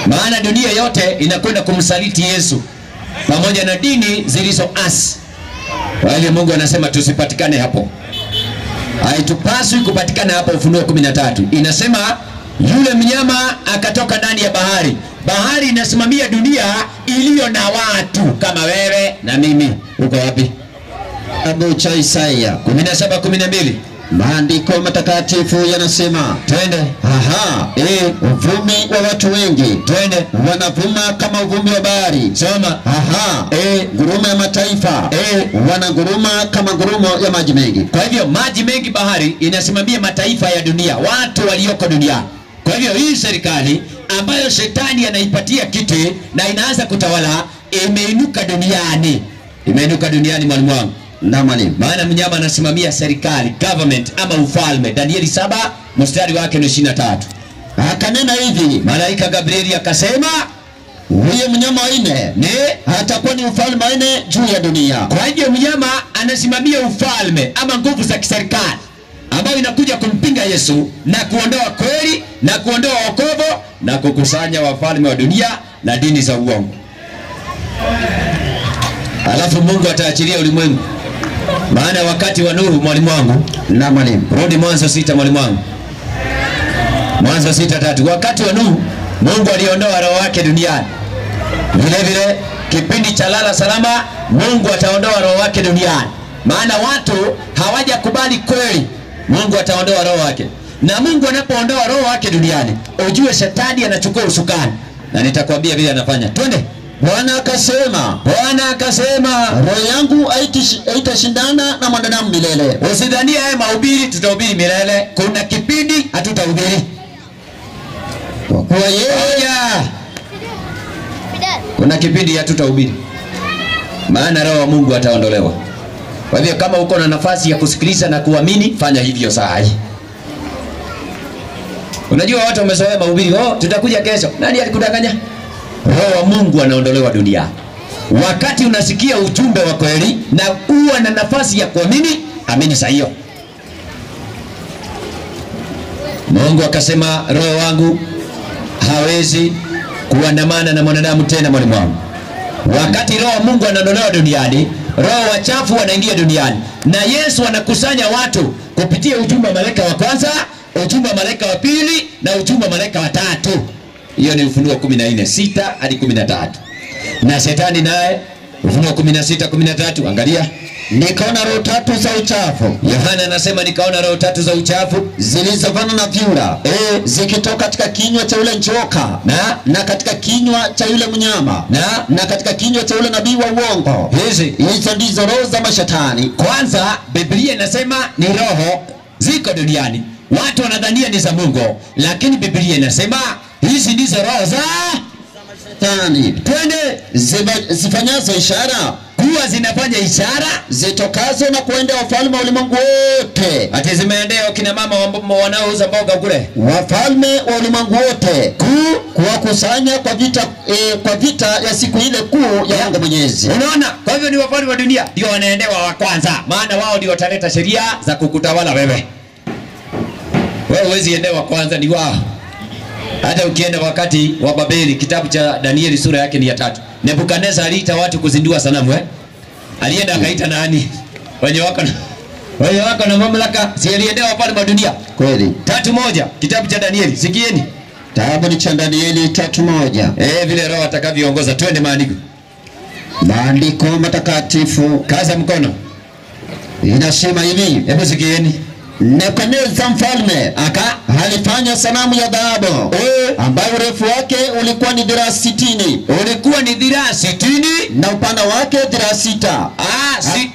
Maana dunia yote inakwenda kumsaliti Yesu pamoja na dini zilizoasi. Kwa hivyo Mungu anasema tusipatikane hapo. Haitupaswi kupatikana hapo. Ufunuo 13 inasema yule mnyama akatoka ndani ya bahari. Bahari inasimamia dunia iliyo na watu kama wewe na mimi. Uko wapi? Kitabu cha Isaya 17:12. Maandiko matakatifu yanasema, twende. Uvumi wa watu wengi, twende. Wanavuma kama uvumi wa bahari. Soma. Ngurumo ya mataifa, wananguruma kama ngurumo ya maji mengi. Kwa hivyo maji mengi, bahari inasimamia mataifa ya dunia, watu walioko dunia. Kwa hivyo hii serikali ambayo shetani anaipatia kiti na inaanza kutawala imeinuka duniani. Imeinuka duniani, mwalimu wangu. Na mwalimu, maana mnyama anasimamia serikali, government ama ufalme. Danieli 7 mstari wake ni 23. Akanena hivi, malaika Gabrieli akasema, huyo mnyama ine atakuwa ni ufalme ine juu ya dunia. Kwa hiyo mnyama anasimamia ufalme ama nguvu za kiserikali ambayo inakuja kumpinga Yesu na kuondoa kweli na kuondoa wokovu na kukusanya wafalme wa dunia na dini za uongo. Alafu Mungu ataachilia ulimwengu. Maana wakati wa Nuhu, mwalimu wangu. Na mwalimu, rudi Mwanzo 6, mwalimu wangu. Mwanzo 6:3. Wakati wa Nuhu Mungu aliondoa roho wake duniani. Vile vile kipindi cha lala salama Mungu ataondoa roho wake duniani. Maana watu hawajakubali kweli, Mungu ataondoa roho wake. Na Mungu anapoondoa roho wake duniani, ujue shetani anachukua usukani. Na nitakwambia vile anafanya. Twende. Bwana akasema, roho yangu haitashindana na mwanadamu milele. Usidhania haya mahubiri tutahubiri milele. Kuna kipindi hatutahubiri. Kwa yeye kuna kipindi hatutahubiri. Maana roho wa Mungu ataondolewa. Kwa hivyo kama uko na nafasi ya kusikiliza na kuamini, fanya hivyo saa hii. Unajua watu wamezoea mahubiri, tutakuja kesho. Nani alikudanganya? Roho wa Mungu anaondolewa dunia. Wakati unasikia ujumbe wa kweli na uwe na nafasi ya kuamini, amini saa hiyo. Mungu akasema, roho wangu hawezi kuandamana na mwanadamu tena, mwalimu wangu. Wakati roho wa Mungu anaondolewa duniani, roho wachafu wanaingia duniani. Na Yesu anakusanya watu kupitia ujumbe wa malaika wa kwanza, ujumbe wa malaika wa pili na ujumbe wa malaika wa tatu. Hiyo ni Ufunuo 14:6 hadi 13. Na shetani naye Ufunuo 16:13. Angalia, nikaona roho tatu za uchafu. Yohana anasema nikaona roho tatu za uchafu zilizovana na vyura, zikitoka katika kinywa cha yule njoka na katika kinywa cha yule mnyama na katika kinywa cha yule nabii wa uongo. Hizo ndizo roho za mashetani. Kwanza Biblia inasema ni roho ziko duniani. Watu wanadhania ni za Mungu, lakini Biblia inasema hizi ndizo roho za mashetani. Twende. Zifanyazo ishara, kuwa zinafanya ishara zitokazo na kuendea wafalme wa ulimwengu wote. Ati zimeendea kina mama wanaouza mboga kule. Wafalme wa ulimwengu wote kuwakusanya kwa vita ya siku ile kuu ya Mungu Mwenyezi. Unaona? Kwa hivyo ni wafalme wa dunia ndio wanaendewa wa kwanza. Maana wao ndio wataleta sheria za kukutawala wewe. Wewe huwezi endewa kwanza, ni wao. Hata ukienda wakati wa Babeli, kitabu cha Danieli sura yake ni ya 3. Nebukadneza aliita watu kuzindua sanamu. Alienda akaita nani? Wenye wako na mamlaka, si aliendea wafalme wa dunia. Kweli. 3:1 kitabu cha Danieli. Sikieni. Kitabu ni cha Danieli 3:1. Vile roho atakavyoongoza. Twende maandiko. Maandiko matakatifu. Kaza mkono. Inasema hivi. Hebu sikieni. Nebukadneza mfalme alifanya sanamu ya dhahabu ambayo urefu wake ulikuwa ni dhiraa 60. Ulikuwa ni dhiraa 60 na upana wake dhiraa 6.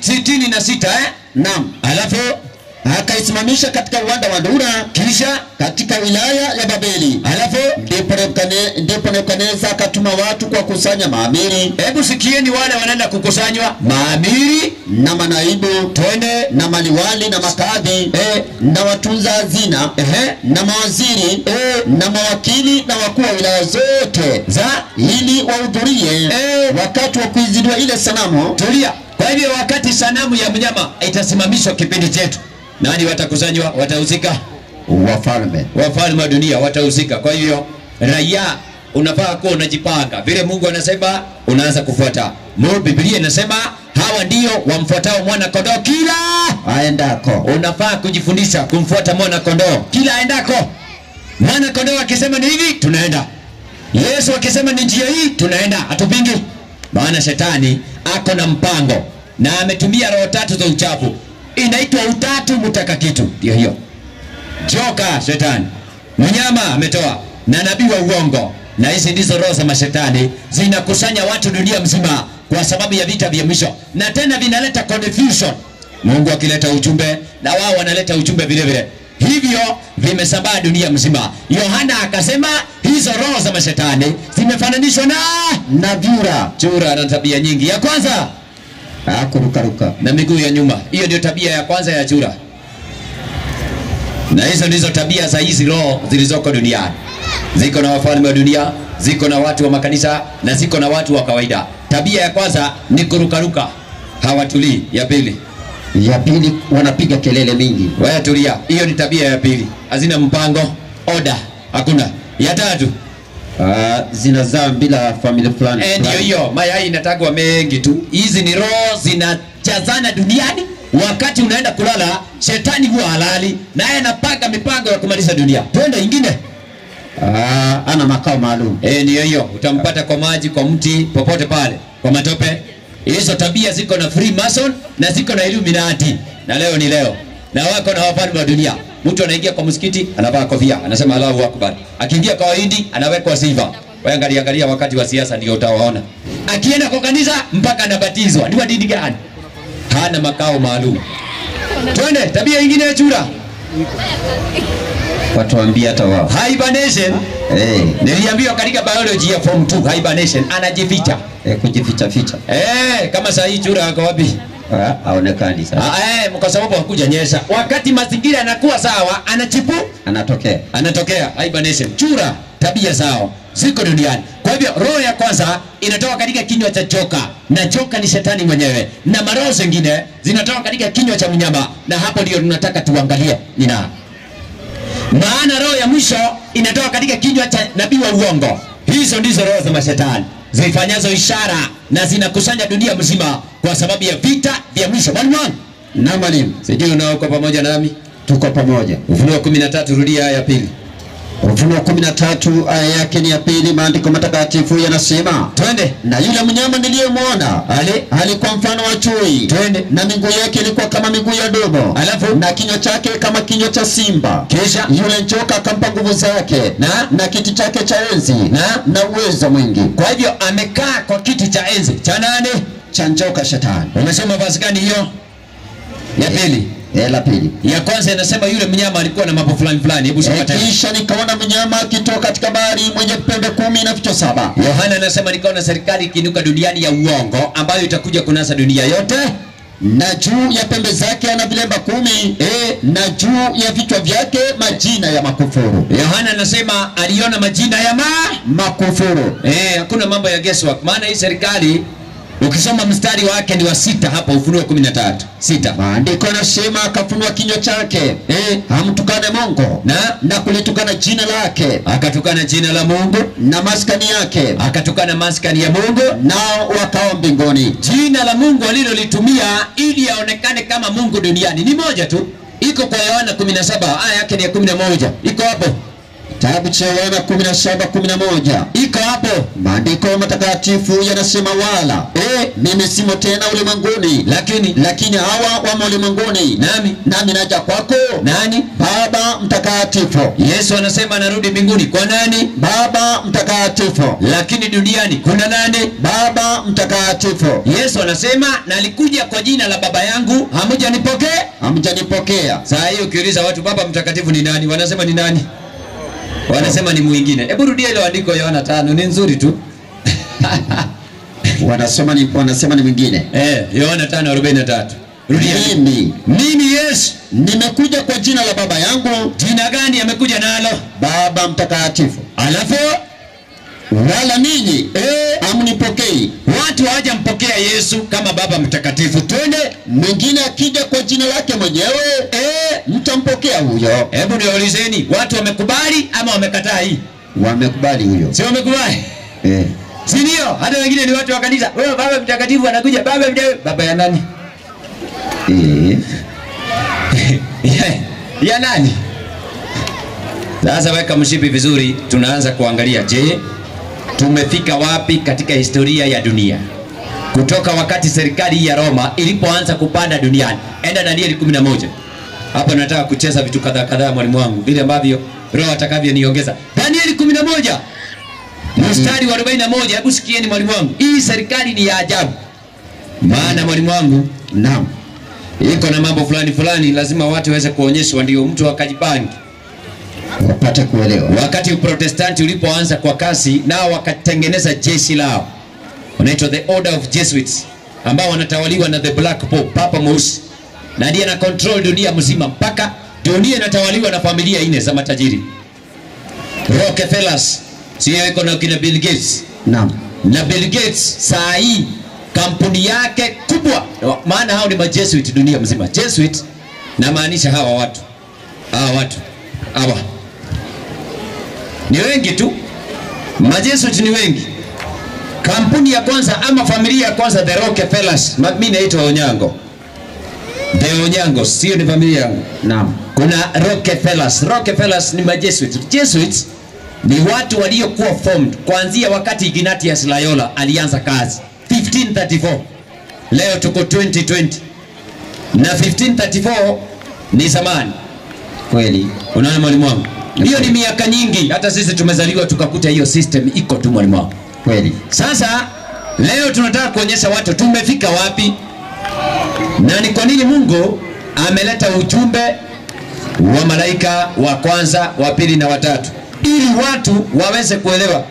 66 Naam. Alafu akaisimamisha katika uwanda wa Dura, kisha katika wilaya ya Babeli. Alafu ndipo Nebukadneza akatuma watu kwa kusanya maamiri. Hebu sikieni, wale wanaenda kukusanywa maamiri na manaibu, twende, na maliwali na makadhi, na watunza hazina, na mawaziri, na mawakili na wakuu wa wilaya zote ili wahudhurie wakati wa kuizindua ile sanamu. Tulia. Kwa hivyo wakati sanamu ya mnyama itasimamishwa kipindi chetu, nani watakusanywa? Watahusika wafalme wa dunia watahusika. Kwa hivyo raia unafaa kuwa unajipanga vile Mungu anasema, unaanza kufuata. Biblia inasema hawa ndio wamfuatao mwana kondoo kila aendako. Unafaa kujifundisha kumfuata mwana kondoo kila aendako. Mwana kondoo akisema ni hivi, tunaenda. Yesu akisema ni njia hii, tunaenda, hatupingi. Maana shetani ako na mpango na ametumia roho tatu za uchafu. Inaitwa utatu mtakatifu. Ndio hiyo. Joka shetani, mnyama ametoa, na nabii wa uongo. Na hizi ndizo roho za mashetani zinakusanya watu dunia mzima kwa sababu ya vita vya mwisho, na tena vinaleta confusion. Mungu akileta ujumbe na wao wanaleta ujumbe vile vile, hivyo vimesambaa dunia mzima. Yohana akasema hizo roho za mashetani zimefananishwa na chura na tabia nyingi. Ya kwanza kurukaruka na miguu ya nyuma. Hiyo ndio tabia ya kwanza ya chura, na hizo ndizo tabia za hizi roho zilizoko duniani. Ziko na wafalme wa dunia, ziko na watu wa makanisa, na ziko na watu wa kawaida. Tabia ya kwanza ni kurukaruka, hawatulii. Ya pili wanapiga kelele mingi. Wewe tulia. Hiyo ni tabia ya pili. Hazina mpango, order hakuna. Ya tatu zinazaa bila familia fulani. Ndio hiyo, mayai inatagwa mengi tu. Hizi ni roho zinachazana duniani. Wakati unaenda kulala, shetani huwa halali, naye anapanga mipango ya kumaliza dunia. Twende ingine. Ana makao maalum. Ndio hiyo, utampata kwa maji, kwa mti, popote pale, kwa matope. Hizo tabia ziko na Freemason na ziko na Illuminati. Na leo ni leo. Na wako na wafalme wa dunia. Mtu anaingia kwa msikiti, anavaa kofia, anasema Allahu Akbar. Akiingia kwa Wahindi, anawekwa sifa. Wewe angalia wakati wa siasa ndio utawaona. Akienda kwa kanisa mpaka anabatizwa. Ni wa dini gani? Hana makao maalum. Twende tabia nyingine ya chura. Watu waambia hata wao. Hibernation. Niliambiwa katika biology ya form 2, hibernation, anajificha. Kujificha ficha. Kama saa hii chura ako wapi? Haonekani sasa. Kwa sababu hakuja nyesha. Wakati mazingira yanakuwa sawa, anatokea. Hibernation. Chura tabia zao ziko duniani. Kwa hivyo roho ya kwanza inatoka katika kinywa cha joka, na joka ni shetani mwenyewe, na maroho zingine zinatoka katika kinywa cha mnyama, na hapo ndio tunataka tuangalie ni nani. Maana roho ya mwisho inatoka katika kinywa cha nabii wa uongo. Hizo ndizo roho za mashetani zifanyazo ishara na zinakusanya dunia mzima kwa sababu ya vita vya mwisho. Mwalimu, sijui unaoko pamoja nami? Tuko pamoja. Ufunuo 13 rudia aya ya pili. Ufunuo 13 aya yake ni ya pili. Maandiko matakatifu yanasema, twende. Na yule mnyama niliyemwona alikuwa mfano wa chui, twende, na miguu yake ilikuwa kama miguu ya dobo, alafu na kinywa chake kama kinywa cha simba. Kisha yule njoka akampa nguvu zake na kiti chake cha enzi na uwezo mwingi. Kwa hivyo amekaa kwa kiti cha enzi cha nani? Cha njoka shetani. Umesema basi gani hiyo? Ya pili. La pili. Ya kwanza inasema yule mnyama alikuwa na mambo fulani. Hebu soma tena. Kisha nikaona mnyama akitoka katika bahari mwenye pembe 10 na vichwa 7. Yohana anasema nikaona serikali ikiinuka duniani ya uongo ambayo itakuja kunasa dunia yote. Na juu ya pembe zake ana vilemba 10, na juu ya vichwa vyake majina ya makufuru. Yohana anasema aliona majina ya makufuru. Hakuna mambo ya guesswork. Maana hii serikali ukisoma mstari wake ni wa 6 hapo Ufunuo 13:6. Maandiko yanasema akafunua kinywa chake, hamtukane Mungu na kulitukana jina lake. Akatukana jina la Mungu na maskani yake. Akatukana maskani ya Mungu, nao wakawa mbinguni. Jina la Mungu alilolitumia ili aonekane kama Mungu duniani ni moja tu. Iko kwa Yohana 17 aya yake ni ya 11. Iko hapo. Kitabu cha Yohana 17:11 iko hapo. Maandiko matakatifu yanasema wala mimi simo tena ulimwenguni, lakini hawa wamo ulimwenguni, nami naja kwako. Nani? Baba mtakatifu. Yesu anasema anarudi mbinguni kwa nani? Baba mtakatifu. Lakini duniani kuna nani? Baba mtakatifu. Yesu anasema na alikuja kwa jina la Baba yangu, hamjanipokea. Saa hiyo ukiuliza watu Baba mtakatifu ni nani, wanasema ni nani? Wanasema ni mwingine. Hebu rudia ile andiko Yohana 5, ni nzuri tu. wanasema ni mwingine. Yohana 5:43. Rudia. Mimi Yesu nimekuja kwa jina la Baba yangu. Jina gani amekuja nalo? Baba mtakatifu. Alafu wala ninyi amnipokei. Watu hawajampokea Yesu kama Baba mtakatifu. Twende. Mwingine akija kwa jina lake mwenyewe mtampokea huyo. Hebu niwaulizeni, watu wamekubali ama wamekataa hii? Wamekubali huyo. Sio wamekubali? Si ndio? Hata wengine ni watu wa kanisa. Wewe baba mtakatifu anakuja, baba ya nani? Ya nani? Sasa weka mshipi vizuri, tunaanza kuangalia, je, tumefika wapi katika historia ya dunia? Kutoka wakati serikali ya Roma ilipoanza kupanda duniani. Enda Danieli 11. Hapa nataka kucheza vitu kadhaa mwalimu wangu, vile ambavyo Roho atakavyoniongeza. Danieli 11 mstari wa 41. Hebu sikieni mwalimu wangu. Hii serikali ni ya ajabu. Maana mwalimu wangu, naam, iko na mambo fulani lazima watu waweze kuonyeshwa, ndio mtu akajipange wapate kuelewa. Wakati Uprotestanti ulipoanza kwa kasi, nao wakatengeneza jeshi lao, wanaitwa the Order of Jesuits, ambao wanatawaliwa na the Black Pope, Papa Mweusi, na ndiye ana control dunia mzima, mpaka dunia inatawaliwa na familia 4 za matajiri. Rockefellers, sio iko na kina Bill Gates. Naam. Na Bill Gates saa hii kampuni yake kubwa, maana hao ni majesuit dunia mzima. Jesuit na maanisha hawa watu ni wengi tu, majesuit ni wengi. Kampuni ya kwanza ama familia ya kwanza, the Rockefellers, mimi naitwa Onyango. The Onyango sio ni familia yangu. Naam. Kuna Rockefellers. Rockefellers ni majesuit. Jesuits ni watu waliokuwa formed kuanzia wakati Ignatius Loyola alianza kazi 1534. Leo tuko 2020 na 1534 ni zamani kweli. Unaona mwalimu wangu, hiyo ni miaka nyingi. Hata sisi tumezaliwa tukakuta hiyo system iko tu mwalimu wangu, kweli. Sasa leo tunataka kuonyesha watu tumefika wapi na ni kwa nini Mungu ameleta ujumbe wa malaika wa kwanza, wa pili na watatu, ili watu waweze kuelewa.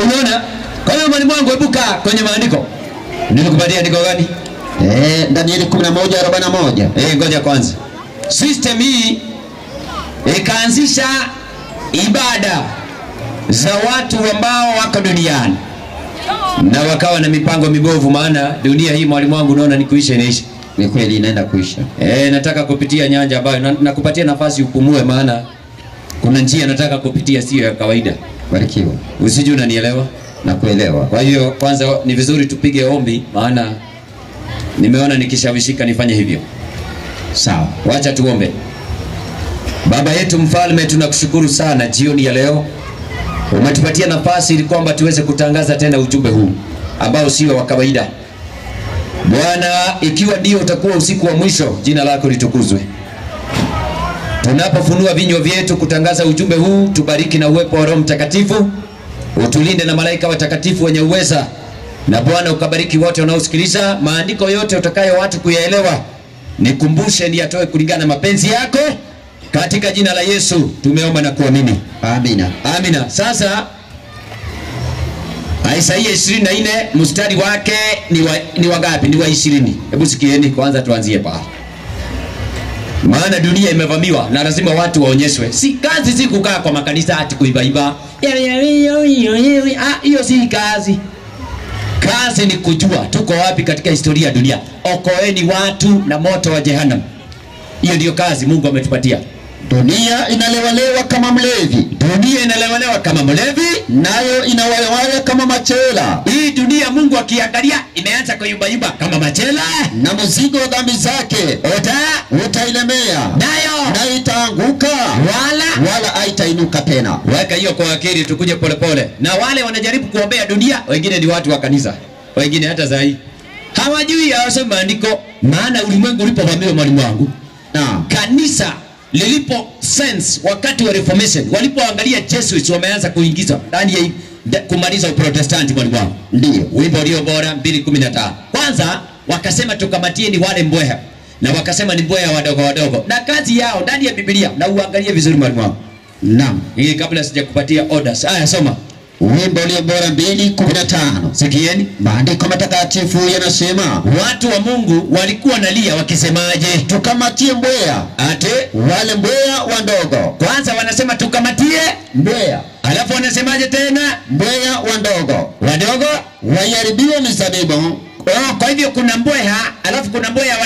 Unaona? Kwa hiyo mwalimu wangu, hebu kaa kwenye maandiko. Nilikupatia andiko gani? Danieli 11:41. Ngoja kwanza. System hii ikaanzisha ibada za watu ambao wako duniani na wakawa na mipango mibovu, maana dunia hii mwalimu wangu unaona ni kuisha inaisha. Ni kweli inaenda kuisha. Nataka kupitia nyanja ambayo nakupatia nafasi upumue, maana kuna njia nataka kupitia sio ya kawaida. Barikiwa. Usije unanielewa? Na kuelewa. Kwa hiyo kwanza ni vizuri tupige ombi, maana nimeona nikishawishika nifanye hivyo. Sawa. Wacha tuombe. Baba yetu mfalme, tunakushukuru sana jioni ya leo. Umetupatia nafasi ili kwamba tuweze kutangaza tena ujumbe huu ambao sio wa kawaida. Bwana, ikiwa ndio utakuwa usiku wa mwisho, jina lako litukuzwe. Tunapofunua vinywa vyetu kutangaza ujumbe huu, tubariki na uwepo wa Roho Mtakatifu. Utulinde na malaika watakatifu wenye uweza. Na Bwana ukabariki wote wanaosikiliza maandiko yote utakayo watu kuyaelewa. Nikumbushe ni atoe kulingana na mapenzi yako. Katika jina la Yesu tumeomba na kuamini. Amina. Amina. Sasa Isaia 24 mstari wake ni wangapi? Ni wa 20. Hebu sikieni kwanza, tuanzie pale. Maana dunia imevamiwa na lazima watu waonyeshwe. Si kazi si kukaa kwa makanisa ati kuibaiba. Hiyo si kazi. Kazi ni kujua tuko wapi katika historia ya dunia. Okoeni watu na moto wa jehanamu. Hiyo ndio kazi Mungu ametupatia. Dunia inalewalewa kama mlevi. Dunia inalewalewa kama mlevi, nayo inawalewala kama machela. Hii dunia Mungu akiangalia imeanza kuyumbayumba kama machela, na mzigo wa dhambi zake utailemea, nayo itaanguka wala haitainuka tena. Weka hiyo kwa akili, tukuje polepole. Na wale wanajaribu kuombea dunia, wengine ni watu wa kanisa, wengine hata zaidi hawajui hawasoma maandiko. Maana ulimwengu ulipovamiwa mwalimu wangu, na kanisa lilipo sense wakati wa Reformation, walipoangalia Jesuits wameanza kuingiza ndani ya kumaliza Uprotestanti mwalimu wangu. Ndio wimbo ulio bora 2:15. Kwanza wakasema tukamatieni wale mbweha, na wakasema ni mbweha wadogo wadogo, na kazi yao ndani ya Biblia. Na uangalie vizuri mwalimu wangu. Naam. Hii kabla sijakupatia orders. Haya, soma. Wimbo ulio bora 2:15. Sikieni. Maandiko matakatifu yanasema, watu wa Mungu walikuwa nalia wakisemaje? Tukamatie mbweha. Ate wale mbweha wandogo. Kwanza wanasema tukamatie mbweha. Alafu wanasemaje tena? Mbweha wandogo. Wadogo waiharibiwe mizabibu Kwa hivyo kuna mbweha, alafu kuna mbweha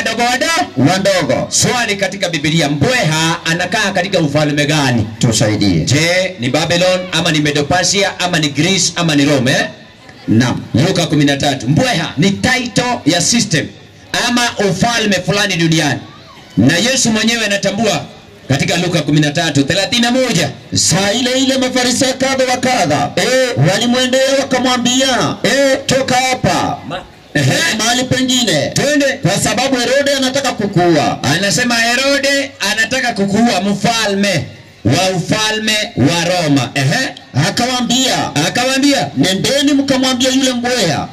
wadogo. Swali katika Biblia, mbweha anakaa katika ufalme gani? Tusaidie. Je, ni Babylon ama ni Medo-Persia ama ni Greece ama ni Rome? Naam. Luka 13. Mbweha ni title ya system ama ufalme fulani duniani. Na Yesu mwenyewe anatambua katika Luka 13:31. Saa ile ile Mafarisayo kadha wa kadha walimwendea wakamwambia, toka hapa mahali pengine, twende, kwa sababu Herode anataka kukuua. Anasema Herode anataka kukuua, mfalme wa ufalme wa Roma. Akawaambia, nendeni mkamwambia yule mbweha.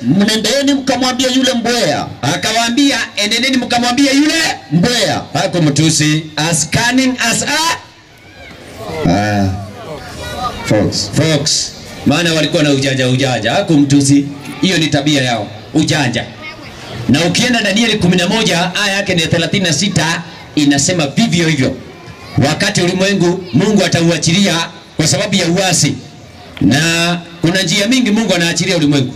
Nendeni mkamwambia yule mbweha. Akawaambia, endeni mkamwambia yule mbweha. Hakumtusi, as cunning as a fox. Maana walikuwa na ujanja. Hakumtusi. Hiyo ni tabia yao, ujanja. Na ukienda Danieli 11 aya yake ni 36 inasema vivyo hivyo. Wakati ulimwengu Mungu atauachilia kwa sababu ya uasi. Na kuna njia mingi Mungu anaachilia ulimwengu.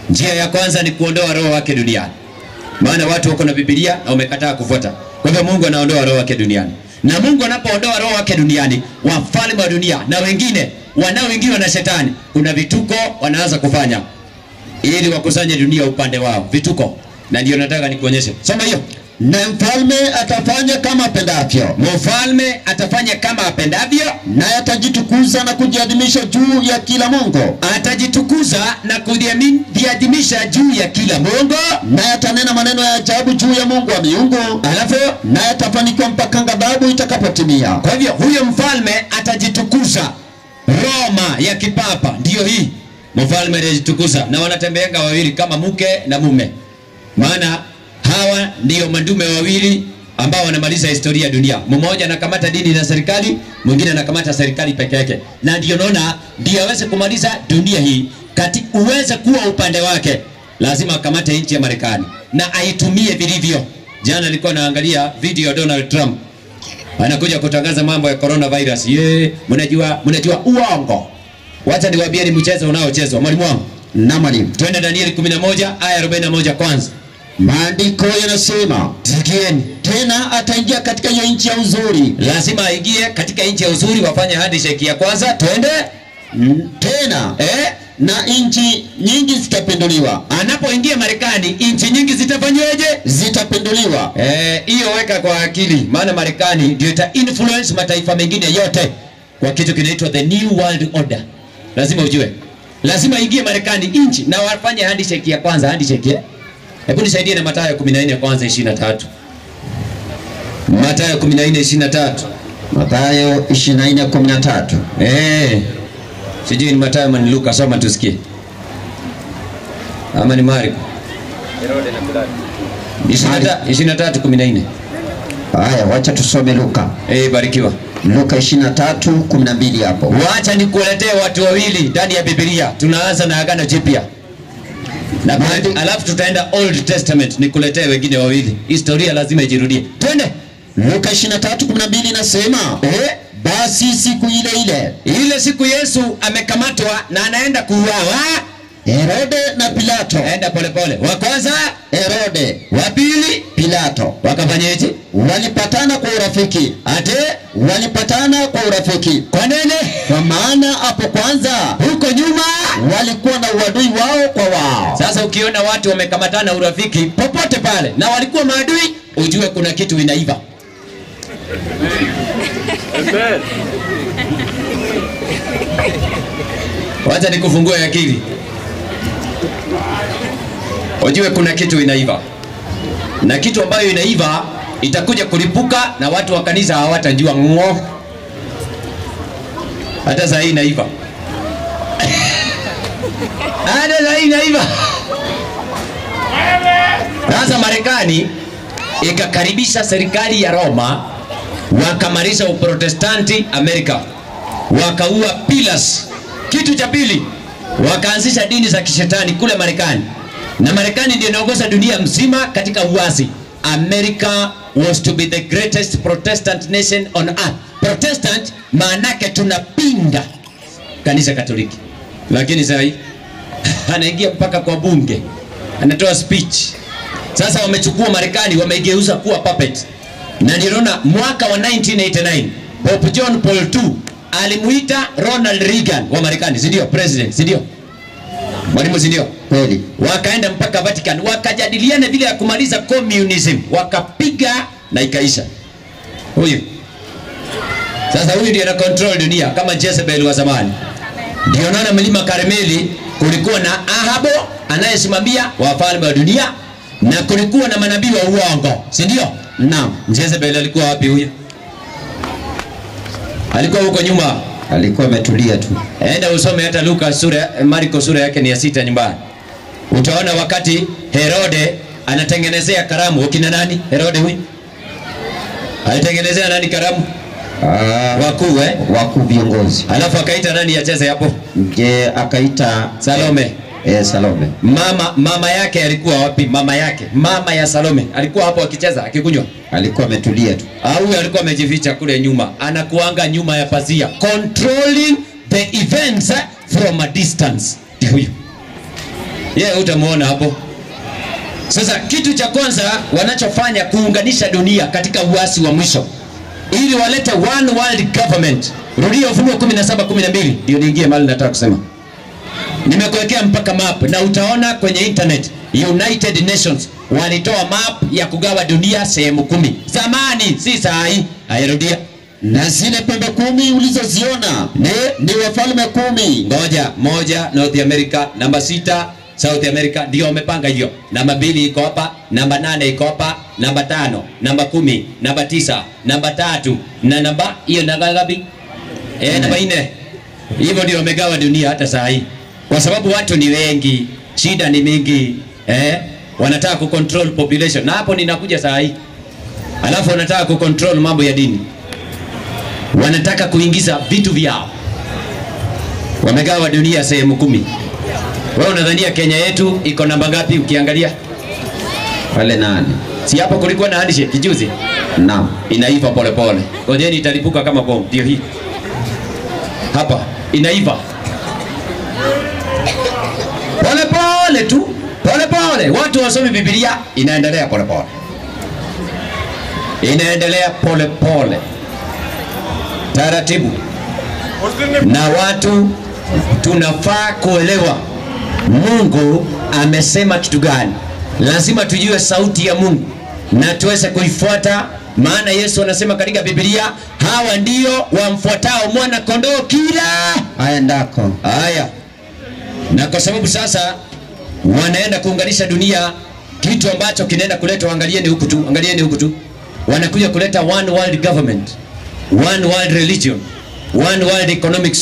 Njia ya kwanza ni kuondoa roho wake duniani. Maana watu wako na Biblia na wamekataa kufuata. Kwa hivyo Mungu anaondoa roho wake duniani. Na Mungu anapoondoa roho wake duniani, wafalme wa dunia na wengine wanaoingiwa na shetani, kuna vituko wanaanza kufanya ili wakusanye dunia upande wao. Vituko. Na ndio nataka nikuonyeshe. Soma hiyo. Na mfalme atafanya kama apendavyo. Mfalme atafanya kama apendavyo, na atajitukuza na kujiadhimisha juu ya kila mungu. Atajitukuza na kujiadhimisha juu ya kila mungu, na atanena maneno ya ajabu juu ya Mungu wa miungu. Alafu na atafanikiwa mpaka ghadhabu itakapotimia. Kwa hivyo huyo mfalme atajitukuza. Roma ya kipapa ndio hii. Mfalme atajitukuza na wanatembeanga wawili kama mke na mume. Maana hawa ndio mandume wawili ambao wanamaliza historia ya dunia. Mmoja anakamata dini na serikali, mwingine anakamata serikali peke yake. Na ndio naona ndio aweze kumaliza dunia hii, uweze kuwa upande wake, lazima akamate nchi ya Marekani na aitumie vilivyo. Jana nilikuwa naangalia video ya Donald Trump. Anakuja kutangaza mambo ya coronavirus. Mnajua uongo. Wacha niwaambie ni mchezo unaochezwa. Mwalimu wangu. Na mwalimu. Twende Danieli 11 aya 41 kwanza. Maandiko yanasema, sikieni, tena ataingia katika hiyo nchi ya uzuri. Lazima aingie katika nchi ya uzuri, wafanye handshake ya kwanza. Twende. Tena na nchi nyingi zitapinduliwa. Anapoingia Marekani, nchi nyingi zitafanyweje? Zitapinduliwa. Hiyo weka kwa akili, maana Marekani ndio ita influence mataifa mengine yote kwa kitu kinaitwa the new world order. Lazima ujue. Lazima ingie Marekani nchi na wafanye handshake ya kwanza. Handshake. Hebu nisaidie na Mathayo 14 kwanza 23. Mathayo 14:23. Mathayo 24:13. Sijui ni Mathayo ama ni Luka, soma tusikie. Ama ni Marko. Herode na Pilato. 23:14. Haya, wacha tusome Luka. Barikiwa. Luka 23:12 hapo. Wacha nikuletee watu wawili ndani ya Biblia. Tunaanza na Agano Jipya. Na alafu tutaenda Old Testament, nikuletee wengine wawili. Historia lazima ijirudie. Twende. Luka 23:12 inasema, basi siku ile siku Yesu amekamatwa na anaenda kuuawa, Herode na Pilato. Enda pole. Wa kwanza Herode, wa pili Pilato. Wakafanyaje? Walipatana kwa urafiki. Walipatana kwa urafiki. Kwa nini? Kwa maana hapo kwanza, huko nyuma, walikuwa na uadui wao kwa wao. Sasa ukiona watu wamekamatana urafiki popote pale na walikuwa maadui, ujue kuna kitu inaiva. Amen. Wacha nikufungue akili. Ujue kuna kitu inaiva. Na kitu ambayo inaiva itakuja kulipuka na watu wa kanisa hawatajua ngo. Hata saa hii inaiva. Hata saa hii inaiva. Sasa Marekani ikakaribisha serikali ya Roma, wakamaliza uprotestanti Amerika, wakaua pillars. Kitu cha pili, wakaanzisha dini za kishetani kule Marekani. Na Marekani ndio inaongoza dunia mzima katika uasi. America was to be the greatest Protestant nation on earth. Protestant maanake tunapinga kanisa Katoliki. Lakini sasa anaingia mpaka kwa bunge. anatoa speech. Sasa wamechukua Marekani wameigeuza kuwa puppet. Na niliona mwaka wa 1989 Pope John Paul II alimuita Ronald Reagan wa Marekani, si ndio? President, si ndio? Mwalimu, si ndio? Kweli. Wakaenda mpaka Vatican, wakajadiliana vile ya kumaliza communism, wakapiga na ikaisha. Huyu. Sasa huyu ndiye ana control dunia kama Jezebel wa zamani. Ndio naona mlima Karmeli kulikuwa na Ahabo anayesimamia wafalme wa dunia na kulikuwa na manabii wa uongo, si ndio? Naam. Jezebel alikuwa wapi huyu? Alikuwa huko nyuma, Alikuwa ametulia tu. enda usome hata Marko sura yake ni ya 6 nyumbani. Utaona wakati Herode anatengenezea karamu, wakina nani? Herode huyu alitengenezea nani karamu? Wakuu wakuu viongozi. Alafu akaita nani acheze hapo? Je, akaita Salome. Salome. Mama yake alikuwa wapi? Mama ya Salome alikuwa hapo akicheza akikunywa. Alikuwa ametulia tu. Au alikuwa amejificha kule nyuma, anakuanga nyuma ya pazia, controlling the events from a distance. Huyo utamuona hapo. Sasa kitu cha kwanza wanachofanya kuunganisha dunia katika uasi wa mwisho ili walete one world government. Rudia Ufunuo 17:12 ndio niingie mahali nataka kusema. Nimekuwekea mpaka map na utaona kwenye internet United Nations walitoa map ya kugawa dunia sehemu 10. Zamani, si saa hii. Airudia. Na zile pembe 10 ulizoziona ni wafalme 10. Ngoja, 1 North America, namba 6 South America, ndio wamepanga hiyo. Namba 2 iko hapa, namba 8 iko hapa, namba 5, namba 10, namba 9, namba 3 na namba hiyo namba ngapi? Namba 4. Hivyo ndio wamegawa dunia hata saa hii. Kwa sababu watu ni wengi, shida ni mingi, wanataka kucontrol population. Na hapo ninakuja saa hii. Alafu wanataka kucontrol mambo ya dini. Wanataka kuingiza vitu vyao. Wamegawa dunia sehemu 10. Wewe unadhania Kenya yetu iko namba ngapi ukiangalia? Pale nani? Si hapo kulikuwa na handshake juzi? Naam. Inaiva pole pole. Ngojeni italipuka kama bomu. Ndio hii. Hapa inaiva. Pole pole tu. Pole pole. Watu wasome Biblia, inaendelea pole pole. Inaendelea pole pole. Taratibu. Na watu tunafaa kuelewa Mungu amesema kitu gani. Lazima tujue sauti ya Mungu na tuweze kuifuata, maana Yesu anasema katika Biblia, hawa ndio wamfuatao mwana kondoo kila aendako. Haya. Na kwa sababu sasa wanaenda kuunganisha dunia, kitu ambacho kinaenda kuleta, angalieni huku tu. Wanakuja kuleta one world government, one world religion, one world economic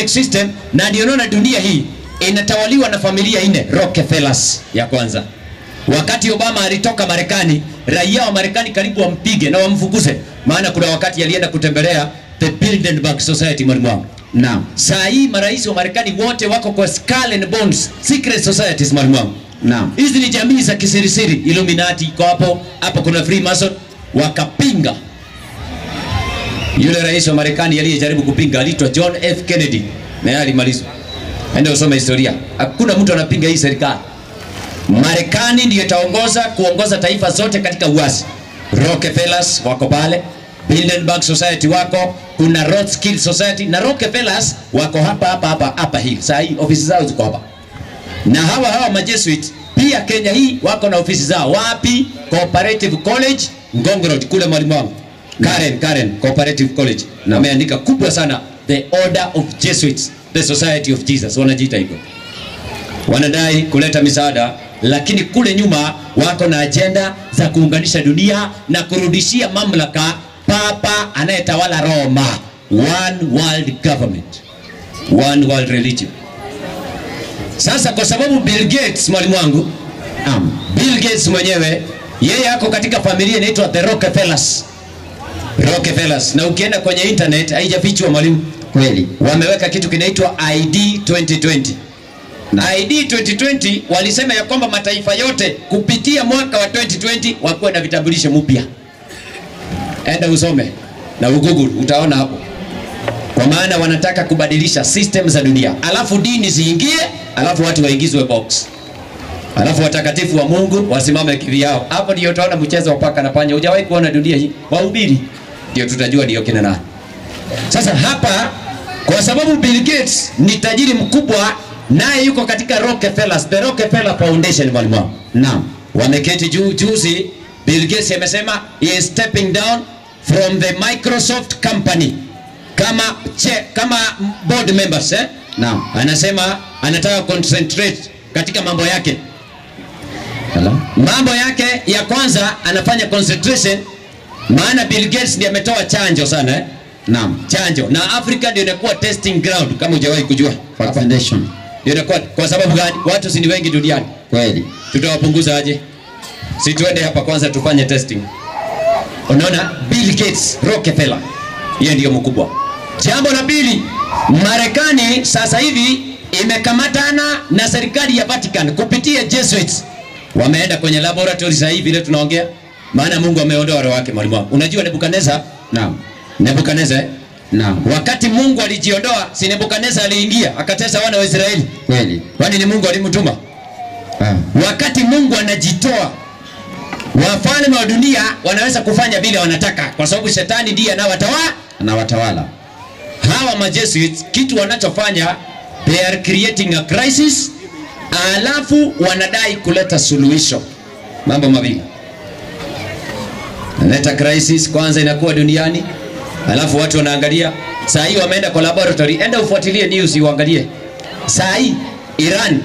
system. Na ndio unaona dunia hii inatawaliwa na familia 4 Rockefellers ya kwanza. Wakati Obama alitoka Marekani, raia wa Marekani karibu wampige na wamfukuze, maana kuna wakati alienda kutembelea the Bilderberg Society mwalimu. Naam. Saa hii marais wa Marekani wote wako kwa Skull and Bones secret societies mwalimu. Naam. Hizi ni jamii za kisirisiri, Illuminati iko hapo kuna Freemason. Wakapinga. Yule rais wa Marekani aliyejaribu kupinga aliitwa John F. Kennedy, na alimalizwa. Enda usome historia. Hakuna mtu anapinga hii serikali. Marekani ndiyo kuongoza taifa zote katika uasi. Rockefellers wako pale, Bilderberg Society wako, kuna Rothschild Society, na Rockefellers wako hapa hii. Saa hii ofisi zao ziko hapa. Na hawa majesuit pia Kenya hii wako na ofisi zao. Wapi? Cooperative College Ngong Road kule mwalimu wangu. Karen Cooperative College. Na wameandika kubwa sana, the Order of Jesuits, the Society of Jesus, wanajiita hivyo. Wanadai kuleta misaada, lakini kule nyuma wako na agenda za kuunganisha dunia na kurudishia mamlaka papa anayetawala Roma. One world government, one world religion. Sasa kwa sababu Bill Gates mwalimu wangu, Bill Gates mwenyewe yeye ako katika familia inaitwa the Rockefellers. Na ukienda kwenye internet haijafichwa mwalimu. Kweli. Wameweka kitu kinaitwa ID 2020. ID 2020 walisema ya kwamba mataifa yote kupitia mwaka wa 2020 wakuwe na vitambulisho mpya. Enda usome na Google utaona hapo. Kwa maana wanataka kubadilisha system za dunia. Alafu dini ziingie, alafu watu waingizwe box. alafu watakatifu wa Mungu wasimame kivyao. Hapo ndio utaona mchezo wa paka na panya. Hujawahi kuona dunia hii. Wahubiri ndio tutajua ndio kina nani. Sasa hapa kwa sababu Bill Gates ni tajiri mkubwa, naye yuko katika Rockefeller, the Rockefeller Foundation mwalimu. Naam. Wameketi juzi Bill Gates amesema he is stepping down from the Microsoft company kama board members Naam. Anasema anataka concentrate katika mambo yake. Mambo yake ya kwanza anafanya concentration, maana Bill Gates ndiye ametoa chanjo sana Naam. Chanjo. Na Africa ndio inakuwa testing ground kama hujawahi kujua. Foundation. Ndio inakuwa kwa sababu gani? Watu si ni wengi duniani. Kweli. Tutawapunguza aje? Si tuende hapa kwanza tufanye testing. Unaona Bill Gates, Rockefeller. Yeye ndio mkubwa. Jambo la pili, Marekani sasa hivi imekamatana na serikali ya Vatican kupitia Jesuits. Wameenda kwenye laboratory sasa hivi vile tunaongea. Maana Mungu ameondoa roho wake mwalimu. Unajua Nebukadneza? Naam. Nebukadneza Naam. Wakati Mungu alijiondoa, si Nebukadneza aliingia akatesa wana wa Israeli. Kweli. Kwani ni Mungu alimtuma? Wakati Mungu anajitoa, wafalme wa dunia wanaweza kufanya bila wanataka, kwa sababu shetani ndiye anawatawala. Hawa majesuits kitu wanachofanya, they are creating a crisis, alafu wanadai kuleta suluhisho. Mambo mawili. Leta crisis kwanza inakuwa duniani, alafu watu wanaangalia. Saa hii wameenda kwa laboratory, enda ufuatilie news uangalie. Saa hii Iran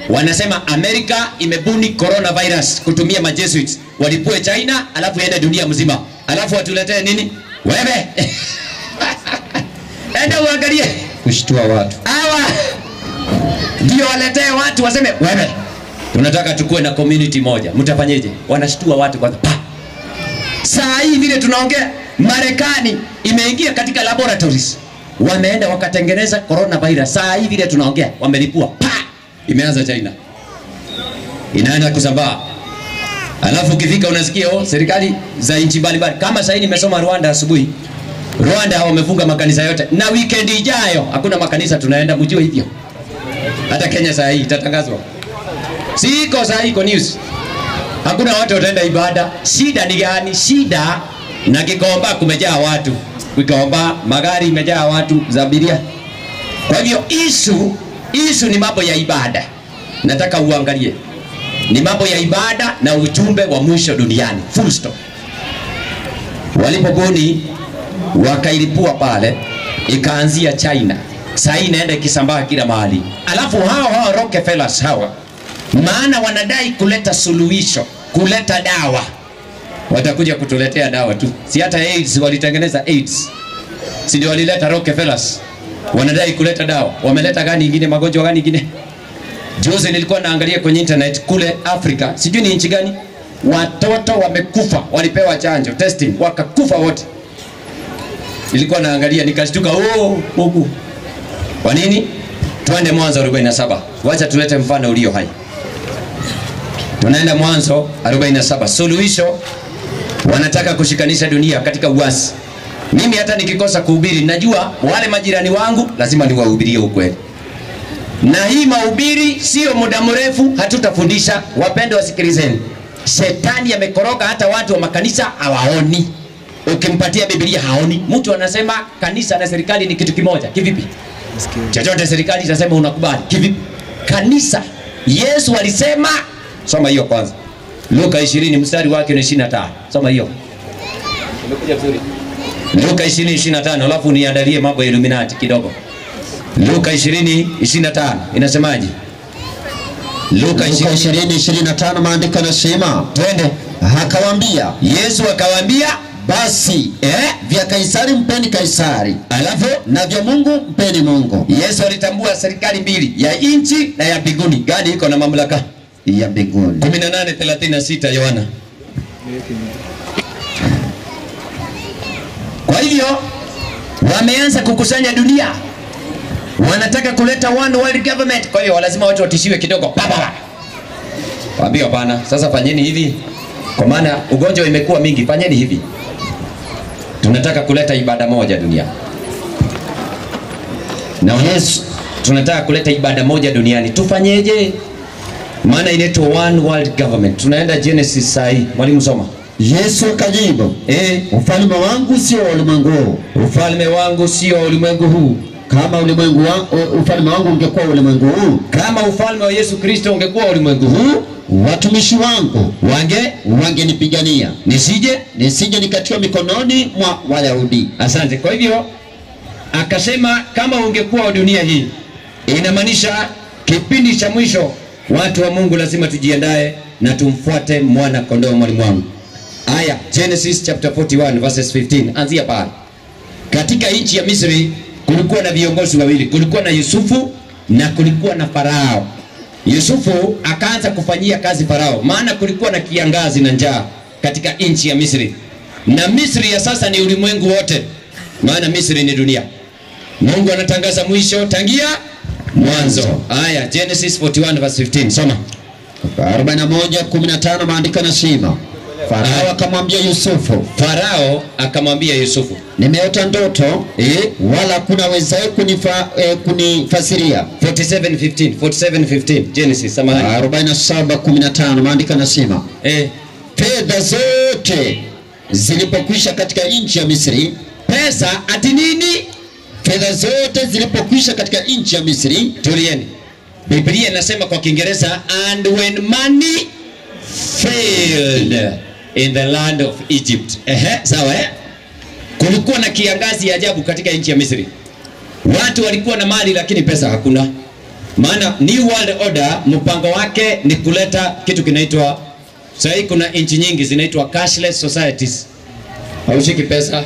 wanasema Amerika imebuni coronavirus kutumia majesuits. Walipue China, alafu iende dunia mzima. Alafu watuletee nini? Wewe. Enda uangalie. Kushtua watu. Hawa ndio waletee watu waseme wewe. Tunataka tukue na community moja. Mtafanyeje? Wanashtua watu kwanza. Saa hii vile tunaongea, Marekani imeingia katika laboratories. Wameenda wakatengeneza coronavirus. Saa hii vile tunaongea, wamelipua. Imeanza China. Inaanza kusambaa. Alafu ukifika unasikia serikali za nchi mbalimbali. Kama sasa nimesoma Rwanda asubuhi. Rwanda wamefunga makanisa yote. Na weekend ijayo hakuna makanisa tunaenda, mjue hivyo. Hata Kenya sasa hii itatangazwa. Siko sasa iko news. Hakuna watu wataenda ibada. Shida ni gani? Shida na Gikomba kumejaa watu. Gikomba magari imejaa watu za abiria. Kwa hivyo issue ni mambo ya ibada. Nataka uangalie. Ni mambo ya ibada na ujumbe wa mwisho duniani. Full stop. Walipobuni wakailipua pale, ikaanzia China. Sasa inaenda ikisambaa kila mahali. Alafu hao Rockefellers hawa, maana wanadai kuleta suluhisho, kuleta dawa. Watakuja kutuletea dawa tu. Si hata AIDS walitengeneza AIDS. Si ndio walileta Rockefellers? Wanadai kuleta dawa. Wameleta gani ingine, magonjwa gani ingine? Juzi nilikuwa naangalia kwenye internet kule Afrika, sijui ni nchi gani, watoto wamekufa, walipewa chanjo, testing, wakakufa wote. Nilikuwa naangalia nikashtuka, Mungu. Kwa nini? Tuende Mwanzo 47. Wacha tulete mfano ulio hai. Tunaenda Mwanzo 47. Suluhisho, wanataka kushikanisha dunia katika uasi. Mimi hata nikikosa kuhubiri, najua wale majirani wangu lazima niwahubirie ukweli. Na hii mahubiri sio muda mrefu hatutafundisha. Wapende wasikilizeni. Shetani amekoroga hata watu wa makanisa hawaoni. Ukimpatia Biblia haoni. Mtu anasema kanisa na serikali ni kitu kimoja. Kivipi? Chochote serikali itasema unakubali. Kivipi? Kanisa, Yesu alisema, soma hiyo kwanza. Luka 20 mstari wake ni 25. Soma hiyo. Umekuja vizuri. Luka 20:25, alafu niandalie mambo ya Illuminati kidogo. Luka 20:25 inasemaje? Luka 20:25 maandiko yanasema, twende. Akawaambia, Yesu akawaambia, basi vya Kaisari mpeni Kaisari, alafu na vya Mungu mpeni Mungu. Yesu alitambua serikali mbili, ya nchi na ya mbinguni. Gani iko na mamlaka? Ya mbinguni. 18:36 Yohana. Kwa hivyo wameanza kukusanya dunia. Wanataka kuleta one world government. Kwa hiyo lazima watu watishiwe kidogo. Papa. Waambie hapana. Sasa fanyeni hivi. Kwa maana ugonjwa imekuwa mingi, fanyeni hivi. Tunataka kuleta ibada moja dunia. Na Yesu, tunataka kuleta ibada moja duniani. Tufanyeje? Maana inaitwa one world government. Tunaenda Genesis sahi. Mwalimu soma. Yesu akajibu, ufalme wangu sio ulimwengu huu. Ufalme wangu sio ulimwengu huu. Kama ufalme wangu ungekuwa ulimwengu huu, kama ufalme wa Yesu Kristo ungekuwa ulimwengu huu, watumishi wangu wangenipigania nisije nikatiwa mikononi mwa Wayahudi. Asante. Kwa hivyo akasema kama ungekuwa dunia hii, inamaanisha kipindi cha mwisho watu wa Mungu lazima tujiandae na tumfuate mwana kondoo. Mwalimu wangu. Aya, Genesis chapter 41 verses 15. Anzia pale. Katika nchi ya Misri kulikuwa na viongozi wawili. Kulikuwa na Yusufu na kulikuwa na Farao. Yusufu akaanza kufanyia kazi Farao, maana kulikuwa na kiangazi na njaa katika nchi ya Misri. Na Misri ya sasa ni ulimwengu wote, maana Misri ni dunia. Mungu anatangaza mwisho tangia mwanzo. Aya, Genesis 41 verse 15. Soma. 41:15 maandiko yanasema, Farao akamwambia Yusufu, nimeota ndoto, wala kuna wezaye kunifasiria. 47:15 Genesis, samahani. 47:15 maandiko yanasema, fedha zote zilipokwisha katika nchi ya Misri. Pesa ati nini? Fedha zote zilipokwisha katika nchi ya Misri. Tulieni. Biblia inasema kwa Kiingereza, and when money failed in the land of Egypt. Sawa Kulikuwa na kiangazi ya ajabu katika nchi ya Misri. Watu walikuwa na mali lakini pesa hakuna. Maana New World Order mpango wake ni kuleta kitu kinaitwa, sasa kuna nchi nyingi zinaitwa cashless societies. Haushiki pesa.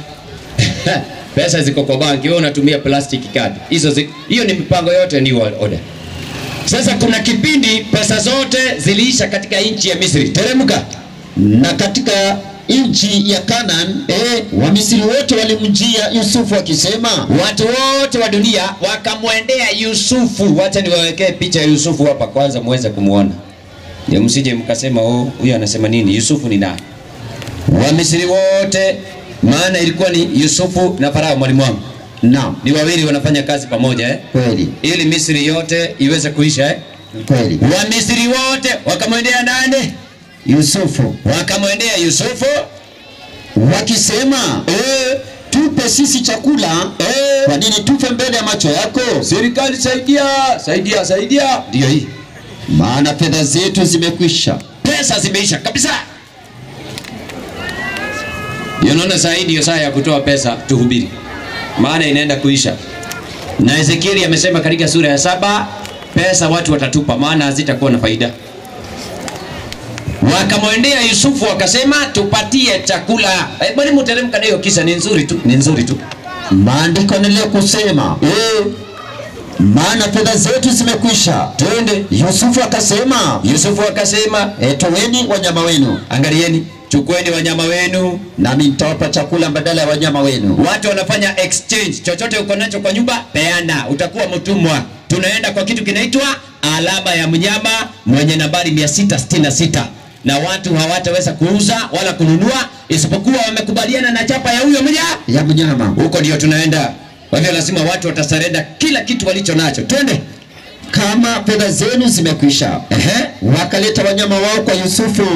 Pesa ziko kwa banki, wewe unatumia plastic card. Hiyo ni mipango yote New World Order. Sasa kuna kipindi pesa zote ziliisha katika nchi ya Misri. Teremka. Na katika nchi ya Canaan, wa Misri wote walimjia Yusufu wakisema, watu wote wa dunia wakamwendea Yusufu. Wacha niwawekee picha ya Yusufu hapa kwanza muweze kumuona. Ndio msije mkasema huyu anasema nini? Yusufu ni nani? Wa Misri wote, maana ilikuwa ni Yusufu na Farao. Mwalimu wangu. Naam. Ni wawili wanafanya kazi pamoja Kweli. Ili Misri yote iweze kuisha Kweli. Wa Misri wote wakamwendea nani? Yusufu. Wakamwendea Yusufu wakisema, tupe sisi chakula. Kwa nini tufe mbele ya macho yako? Serikali saidia. Ndio hii. Maana fedha zetu zimekwisha. Pesa zimeisha kabisa. Unaona sasa ndio saa ya kutoa pesa tuhubiri. Maana inaenda kuisha. Na Ezekieli amesema katika sura ya 7, pesa watu watatupa maana hazitakuwa na faida. Wakamwendea Yusufu wakasema, tupatie chakula. Mwalimu teremka na hiyo kisa, ni nzuri tu. Maandiko yanaendelea kusema, maana fedha zetu zimekwisha. Twende. Yusufu akasema, toweni wanyama wenu. Angalieni, chukueni wanyama wenu nami nitawapa chakula badala ya wanyama wenu. Watu wanafanya exchange. Chochote uko nacho kwa nyumba, peana, utakuwa mtumwa. Tunaenda kwa kitu kinaitwa alama ya mnyama mwenye nambari 666. Na watu hawataweza kuuza wala kununua isipokuwa wamekubaliana na chapa ya huyo mnyama. Huko ndio tunaenda. Kwa hivyo lazima watu watasarenda kila kitu walicho nacho. Twende. Kama fedha zenu zimekwisha. Wakaleta wanyama wao kwa Yusufu.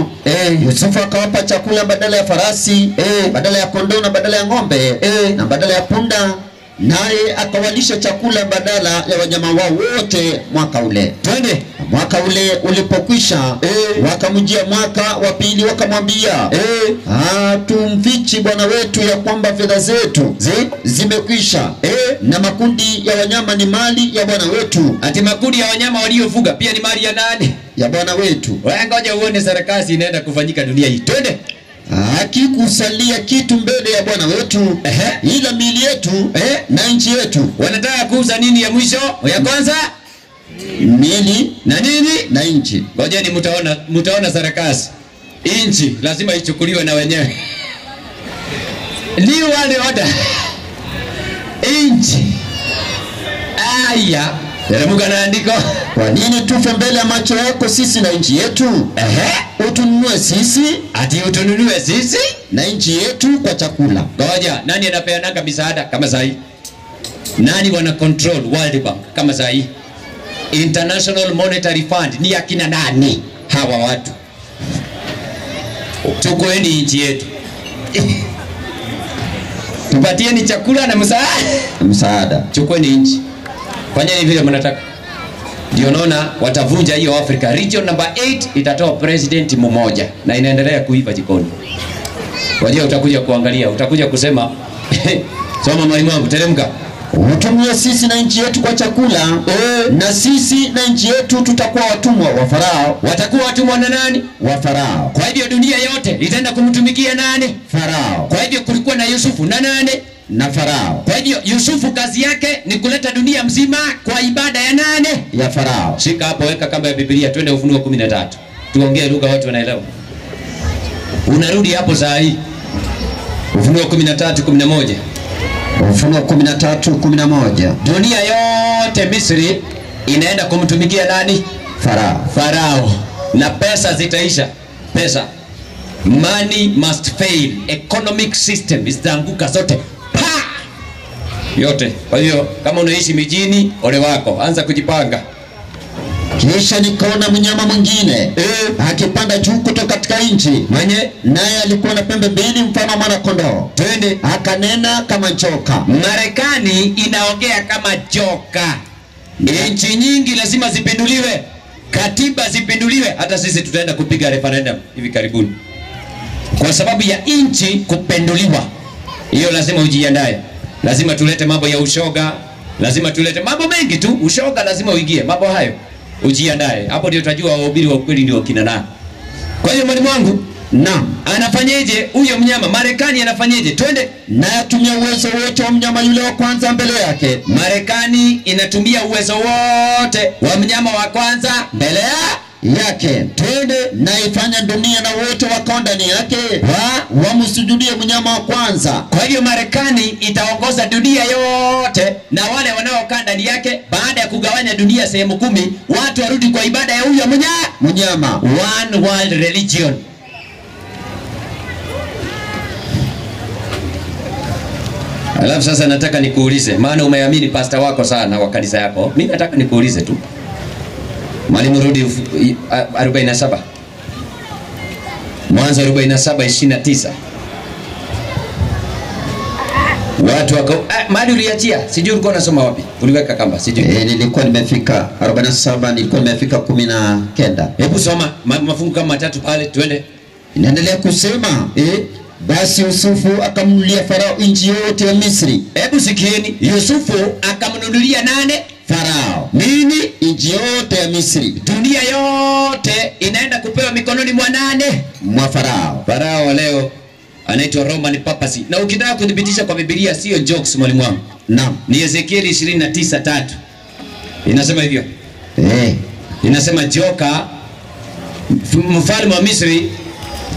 Yusufu akawapa chakula badala ya farasi, badala ya kondoo na badala ya ng'ombe, na badala ya punda. Naye akawalisha chakula badala ya wanyama wao wote mwaka ule. Twende. Mwaka ule ulipokwisha, wakamjia mwaka wa pili wakamwambia, tumfichi bwana wetu ya kwamba fedha zetu zimekwisha, na makundi ya wanyama ni mali ya bwana wetu. Ati makundi ya wanyama waliofuga pia ni mali ya nani? Ya bwana wetu. Wewe ngoja uone sarakasi inaenda kufanyika dunia hii. Twende. Hakikusalia kitu mbele ya bwana wetu, ila mili yetu na nchi yetu. Wanataka kuuza nini ya mwisho? Ya kwanza mili na nini? Na nchi. Ngojeni mtaona sarakasi. Nchi lazima ichukuliwe na wenyewe. New World Order. Nchi. Aya. Teremka na andiko. Kwa nini tufe mbele ya macho yako sisi na nchi yetu? Utununue sisi. Ati utununue sisi na nchi yetu kwa chakula. Ngoja, nani anapeana misaada kama sahi? Nani wana control World Bank kama sahi? International Monetary Fund ni akina nani hawa watu? Chukueni nchi yetu. Tupatieni chakula na msaada. Chukueni nchi. Fanyeni vile mnataka. Ndio naona watavunja hiyo Africa. Region number 8 itatoa president mmoja na inaendelea kuiva jikoni. Wajua utakuja kuangalia, utakuja kusema soma mwalimu wangu, teremka. Utumie sisi na nchi yetu kwa chakula, na sisi na nchi yetu tutakuwa watumwa wa Farao. Watakuwa watumwa na nani? Wa Farao. Kwa hivyo dunia yote itaenda kumtumikia nani? Farao. Kwa hivyo kulikuwa na Yusufu na nani? Na Farao. Kwa hivyo Yusufu kazi yake ni kuleta dunia mzima kwa ibada ya nani? Ya Farao. Shika hapo, weka kamba ya Biblia, twende Ufunuo 13. Tuongee lugha watu wanaelewa. Unarudi hapo saa hii. Ufunuo 13:11. Ufunuo 13:11. Dunia yote Misri inaenda kumtumikia nani? Farao. Na pesa zitaisha. Pesa. Money must fail. Economic system zitaanguka zote. Pa! Yote. Kwa hiyo kama unaishi mijini, ole wako, anza kujipanga. Kisha nikaona mnyama mwingine akipanda juu kutoka katika nchi, naye alikuwa na pembe mbili mfano mwana kondoo. Twende. Akanena kama joka. Marekani inaongea kama joka. Nchi nyingi lazima zipinduliwe, katiba zipinduliwe. Hata sisi tutaenda kupiga referendum hivi karibuni kwa sababu ya nchi kupinduliwa. Hiyo lazima ujiandae. Lazima tulete mambo ya ushoga, lazima tulete mambo mengi tu. Ushoga lazima uingie, mambo hayo ujiandae. Hapo ndio utajua wahubiri wa kweli ndio kina nani. Kwa hiyo mwalimu wangu, naam, anafanyeje huyo mnyama? Marekani anafanyeje? Twende. Na atumia uwezo wote wa mnyama yule wa kwanza mbele yake. Marekani inatumia uwezo wote wa mnyama wa kwanza mbele yake. Twende. Na ifanya dunia na wote wakao ndani yake wamsujudie mnyama wa kwanza. Kwa hiyo Marekani itaongoza dunia yote na wale wanaokaa ndani yake. Baada ya kugawanya dunia sehemu 10, watu warudi kwa ibada ya huyo mnyama. One world religion. Alafu sasa nataka nikuulize, maana umeamini pastor wako sana wa kanisa yako. Mimi nataka nikuulize tu. Mwalimu, rudi 47. Mwanzo 47:29. Watu wako mali uliachia. Sijui ulikuwa unasoma wapi? Uliweka kamba, sijui. Nilikuwa nimefika 47, nilikuwa nimefika 19. Hebu soma mafungu kama 3 pale, twende. Inaendelea kusema, basi Yusufu akamnunulia Farao nchi yote ya Misri. Hebu sikieni, Yusufu akamnunulia nani? Farao. Nini? Nchi yote ya Misri. Dunia yote inaenda kupewa mikononi mwa nani? Mwa Farao. Farao leo anaitwa Roman Papacy. Na ukitaka kudhibitisha kwa Biblia sio jokes mwalimu wangu. Naam. Ni Ezekiel 29:3. Inasema hivyo. Inasema joka, mfalme wa Misri,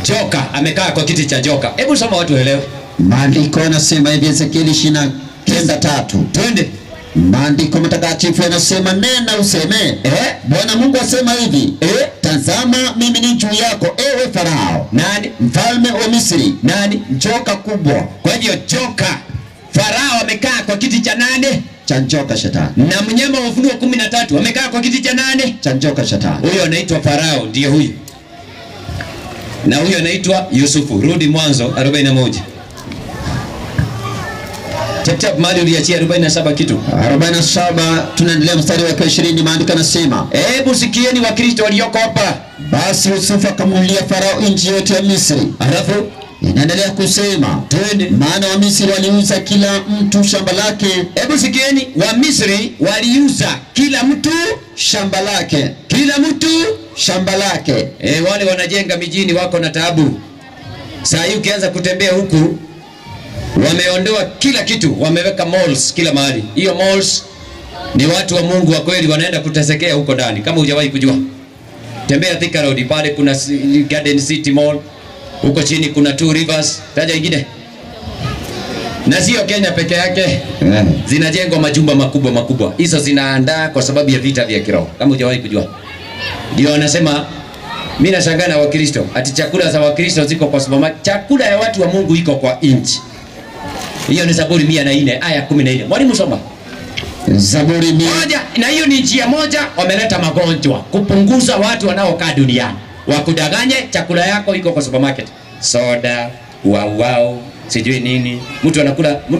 joka amekaa kwa kiti cha joka. Hebu soma watu waelewe. Maandiko yanasema hivi, Ezekiel 29:3. Twende. Maandiko matakatifu yanasema, nena useme, Bwana Mungu asema hivi, tazama mimi ni juu yako, ewe Farao. Nani? Mfalme wa Misri. Nani? Joka kubwa. Kwa hivyo joka, Farao amekaa kwa kiti cha nani? Cha joka Shetani. Na mnyama wa Ufunuo 13 amekaa kwa kiti cha nani? Cha joka Shetani. Huyo anaitwa Farao, ndiye huyo. Na huyo anaitwa Yusufu. Rudi Mwanzo 41. Chap mali uliachia 47 kitu. 47 tunaendelea mstari wa 20. Maandiko yanasema, hebu sikieni Wakristo walioko hapa. Basi Yusufu akamnunulia Farao nchi yote ya Misri. Alafu inaendelea kusema, twende, maana wa Misri waliuza kila mtu shamba lake. Hebu sikieni, wa Misri waliuza kila mtu shamba lake. Kila mtu shamba lake. Wale wanajenga mijini wako na taabu. Saa hii ukianza kutembea huku, wameondoa kila kitu, wameweka malls kila mahali. Hiyo malls ni watu wa Mungu wa kweli wanaenda kutesekea huko ndani. Kama hujawahi kujua, tembea Thika Road, pale kuna Garden City Mall, huko chini kuna Two Rivers, taja ingine. Na sio Kenya peke yake, zinajengwa majumba makubwa makubwa. Hizo zinaandaa kwa sababu ya vita vya kiroho. Kama hujawahi kujua, ndio wanasema. Mimi nashangaa na Wakristo, ati chakula za Wakristo ziko kwa supermarket. Chakula ya watu wa Mungu iko kwa inchi. Hiyo ni Zaburi 104 aya 14. Mwalimu soma. Zaburi moja, na hiyo ni njia moja wameleta magonjwa, kupunguza watu wanaokaa duniani. Wakudanganye chakula yako iko kwa supermarket. Soda, wao, sijui nini. Mtu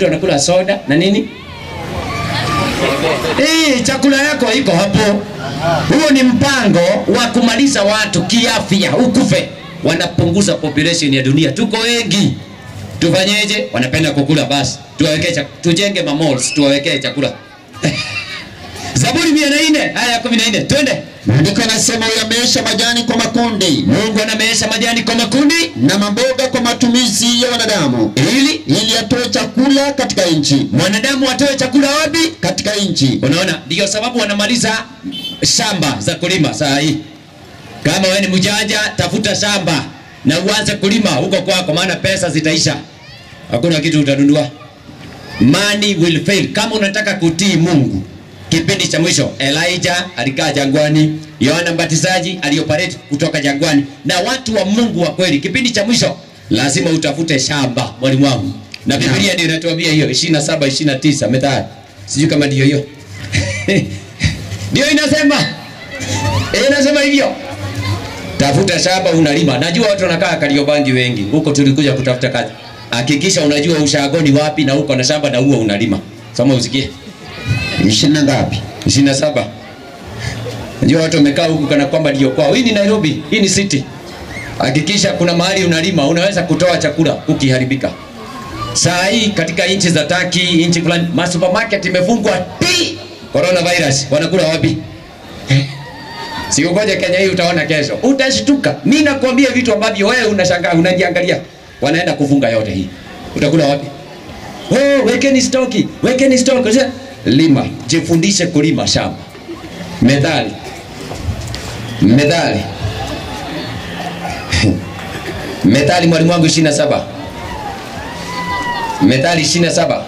anakula soda na nini? Chakula yako iko hapo. Huo ni mpango wa kumaliza watu kiafya, ukufe. Wanapunguza population ya dunia. Tuko wengi. Tufanyeje? Wanapenda kukula basi. Tujenge malls, tuwawekee chakula. Zaburi 104 aya 14. Twende. Maandiko yanasema yameesha majani kwa makundi. Mungu anameesha majani kwa makundi na mamboga kwa matumizi ya wanadamu. Ili atoe chakula katika nchi. Mwanadamu atoe chakula wapi? Katika nchi. Unaona? Ndio sababu wanamaliza shamba za kulima saa hii. Kama wewe ni mjanja, tafuta shamba na uanze kulima huko kwako, maana pesa zitaisha. Hakuna kitu utanunua. Money will fail. Kama unataka kutii Mungu. Kipindi cha mwisho Elijah alikaa jangwani, Yohana Mbatizaji alioperate kutoka jangwani, na watu wa Mungu wa kweli kipindi cha mwisho lazima utafute shamba, mwalimu wangu. Na Biblia ndio inatuambia hiyo 27:29 Methali. Sijui kama ndio hiyo. Ndio inasema. Inasema hivyo. Tafuta shamba unalima. Najua watu wanakaa Kariobangi wengi. Huko tulikuja kutafuta kazi. Hakikisha unajua ushagoni wapi na huko na shamba na huo unalima. Soma usikie. 20 ngapi? 27. Najua watu wamekaa huku kana kwamba ndio kwao. Hii ni Nairobi, hii ni city. Hakikisha kuna mahali unalima, unaweza kutoa chakula ukiharibika. Saa hii katika nchi za Turkey, nchi fulani, supermarket imefungwa. Coronavirus, wanakula wapi? Sikungoje Kenya hii utaona kesho. Utashtuka. Mimi nakwambia vitu ambavyo wewe unashangaa, unajiangalia. Wanaenda kufunga yote hii. Utakula wapi? Wekeni stoki. Lima, jifundishe kulima shamba. Methali. Methali mwalimu wangu 27. Methali 27.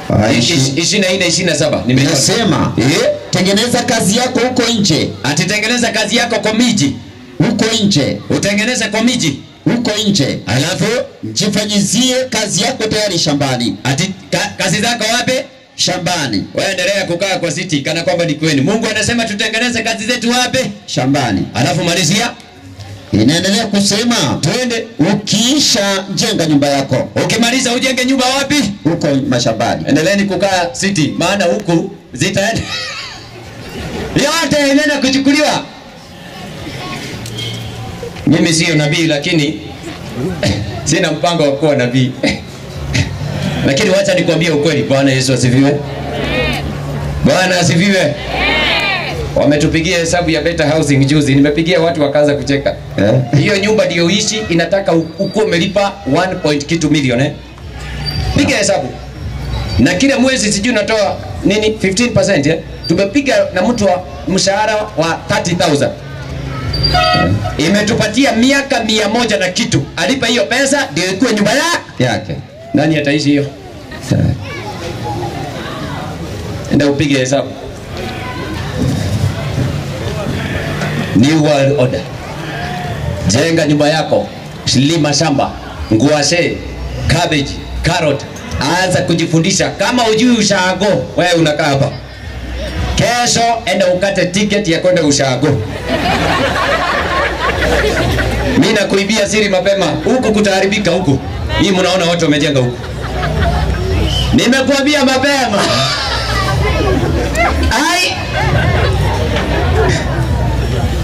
24:27. Nimesema, tengeneza kazi yako huko nje. Atitengeneza kazi yako kwa miji. Huko nje. Utengeneze kwa miji. Huko nje. Alafu jifanyizie kazi yako tayari shambani. Kazi zako wapi? Shambani. Wewe endelea kukaa kwa city kana kwamba ni kwenu. Mungu anasema tutengeneze kazi zetu wapi? Shambani. Alafu malizia. Inaendelea kusema, twende. Ukiisha jenga nyumba yako. Ukimaliza ujenge nyumba wapi? Huko mashambani. Endeleeni kukaa city, maana huku zitaenda. Yote inaenda kuchukuliwa. Mimi sio nabii lakini sina mpango wa kuwa nabii. Lakini wacha nikwambie ukweli. Bwana Yesu asifiwe. Bwana asifiwe. Wametupigia hesabu ya Better Housing juzi. Nimepigia watu wakaanza kucheka. Hiyo nyumba ndio uishi inataka uko umelipa 1.2 million Piga hesabu. Na kila mwezi sijui natoa nini 15% Tumepiga na mtu wa mshahara wa 30,000. Imetupatia miaka 100 na kitu. Alipa hiyo pesa ndio ikuwe nyumba yake. Nani ataishi hiyo? Enda upige hesabu. New World Order. Jenga nyumba yako, lima shamba, nguashe, cabbage, carrot. Anza kujifundisha. Kama hujui ushago, wewe unakaa hapa. Kesho enda ukate ticket ya kwenda ushago. Mimi nakuibia siri mapema. Huku kutaharibika huku. Hii mnaona watu wamejenga huku. Nimekuambia mapema. Ai.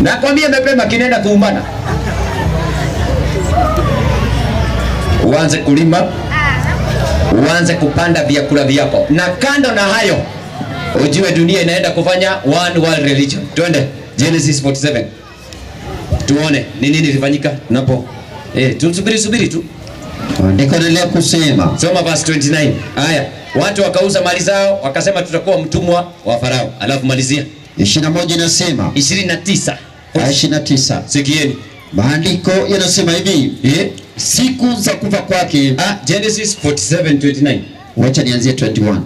Nakwambia mapema kinaenda kuumbana. Uanze kulima. Uanze kupanda vyakula vyako. Na kando na hayo, ujue dunia inaenda kufanya one world religion. Twende Genesis 47. Tuone ni nini lifanyika unapo tusubiri tu. Ndiko naendelea kusema. Soma verse 29. Haya, watu wakauza mali zao, wakasema tutakuwa mtumwa wa Farao. Alafu malizia. 21 inasema. 29. 29. Sikieni. Maandiko yanasema hivi. Siku za kufa kwake. Genesis 47:29. Wacha nianzie 21.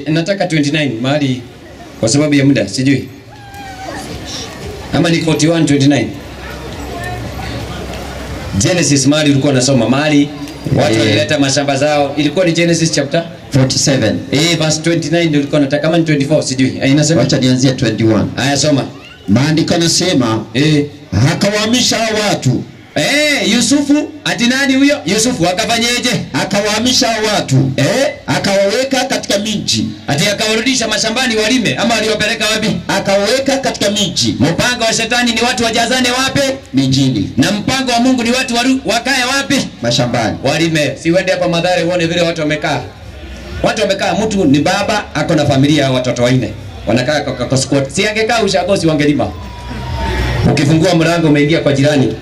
Nataka 29 mahali kwa sababu ya muda, sijui. Ama ni 41:29. Genesis mahali ulikuwa unasoma mahali watu walileta mashamba zao. Ilikuwa ni Genesis chapter 47. Verse 29 ndio ulikuwa nataka, kama ni 24 sijui. Inasema Wacha nianzie 21. haya soma. Maandiko yanasema akawahamisha watu. Yusufu ati nani huyo? Yusufu akafanyeje? Akawahamisha watu. Akawaweka katika miji. Ati akawarudisha mashambani walime, ama waliopeleka wapi? Akawaweka katika miji. Mpango wa shetani ni watu wajazane wapi? Mijini. Na mpango wa Mungu ni watu wakae wapi? Mashambani. Walime. Si uende hapa Mathare uone vile watu wamekaa. Watu wamekaa, mtu ni baba ako na familia ya watoto wanne. Wanakaa kwa squat. Si angekaa ushagosi wangelima. Ukifungua mlango umeingia kwa jirani.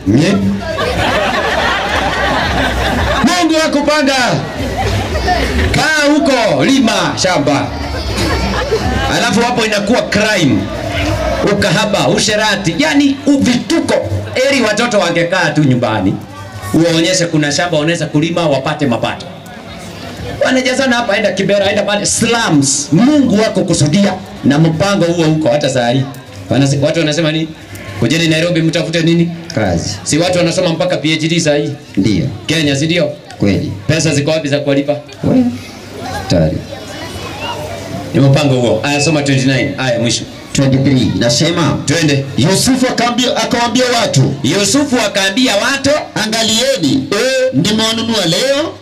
Mungu akupanga. Kaa huko, lima shamba. Alafu hapo inakuwa crime. Ukahaba, usherati, yani uvituko. Eri watoto wangekaa tu nyumbani. Uwaonyeshe kuna shamba wanaweza kulima wapate mapato. Wanajazana hapa, enda Kibera, enda pale slums. Mungu wako kusudia na mpango huo huko hata saa hii. Watu wanasema nini? Kujeni Nairobi mtafute nini? Kazi. Si watu wanasoma mpaka PhD saa hii? Ndio. Kenya si ndio? Kweli. Pesa ziko wapi za kulipa? Wewe. Tayari. Ni mpango huo. Aya soma 29. Aya mwisho. 23 nasema twende. Yusufu akawaambia watu. Yusufu akaambia watu, angalieni, nimewanunua leo,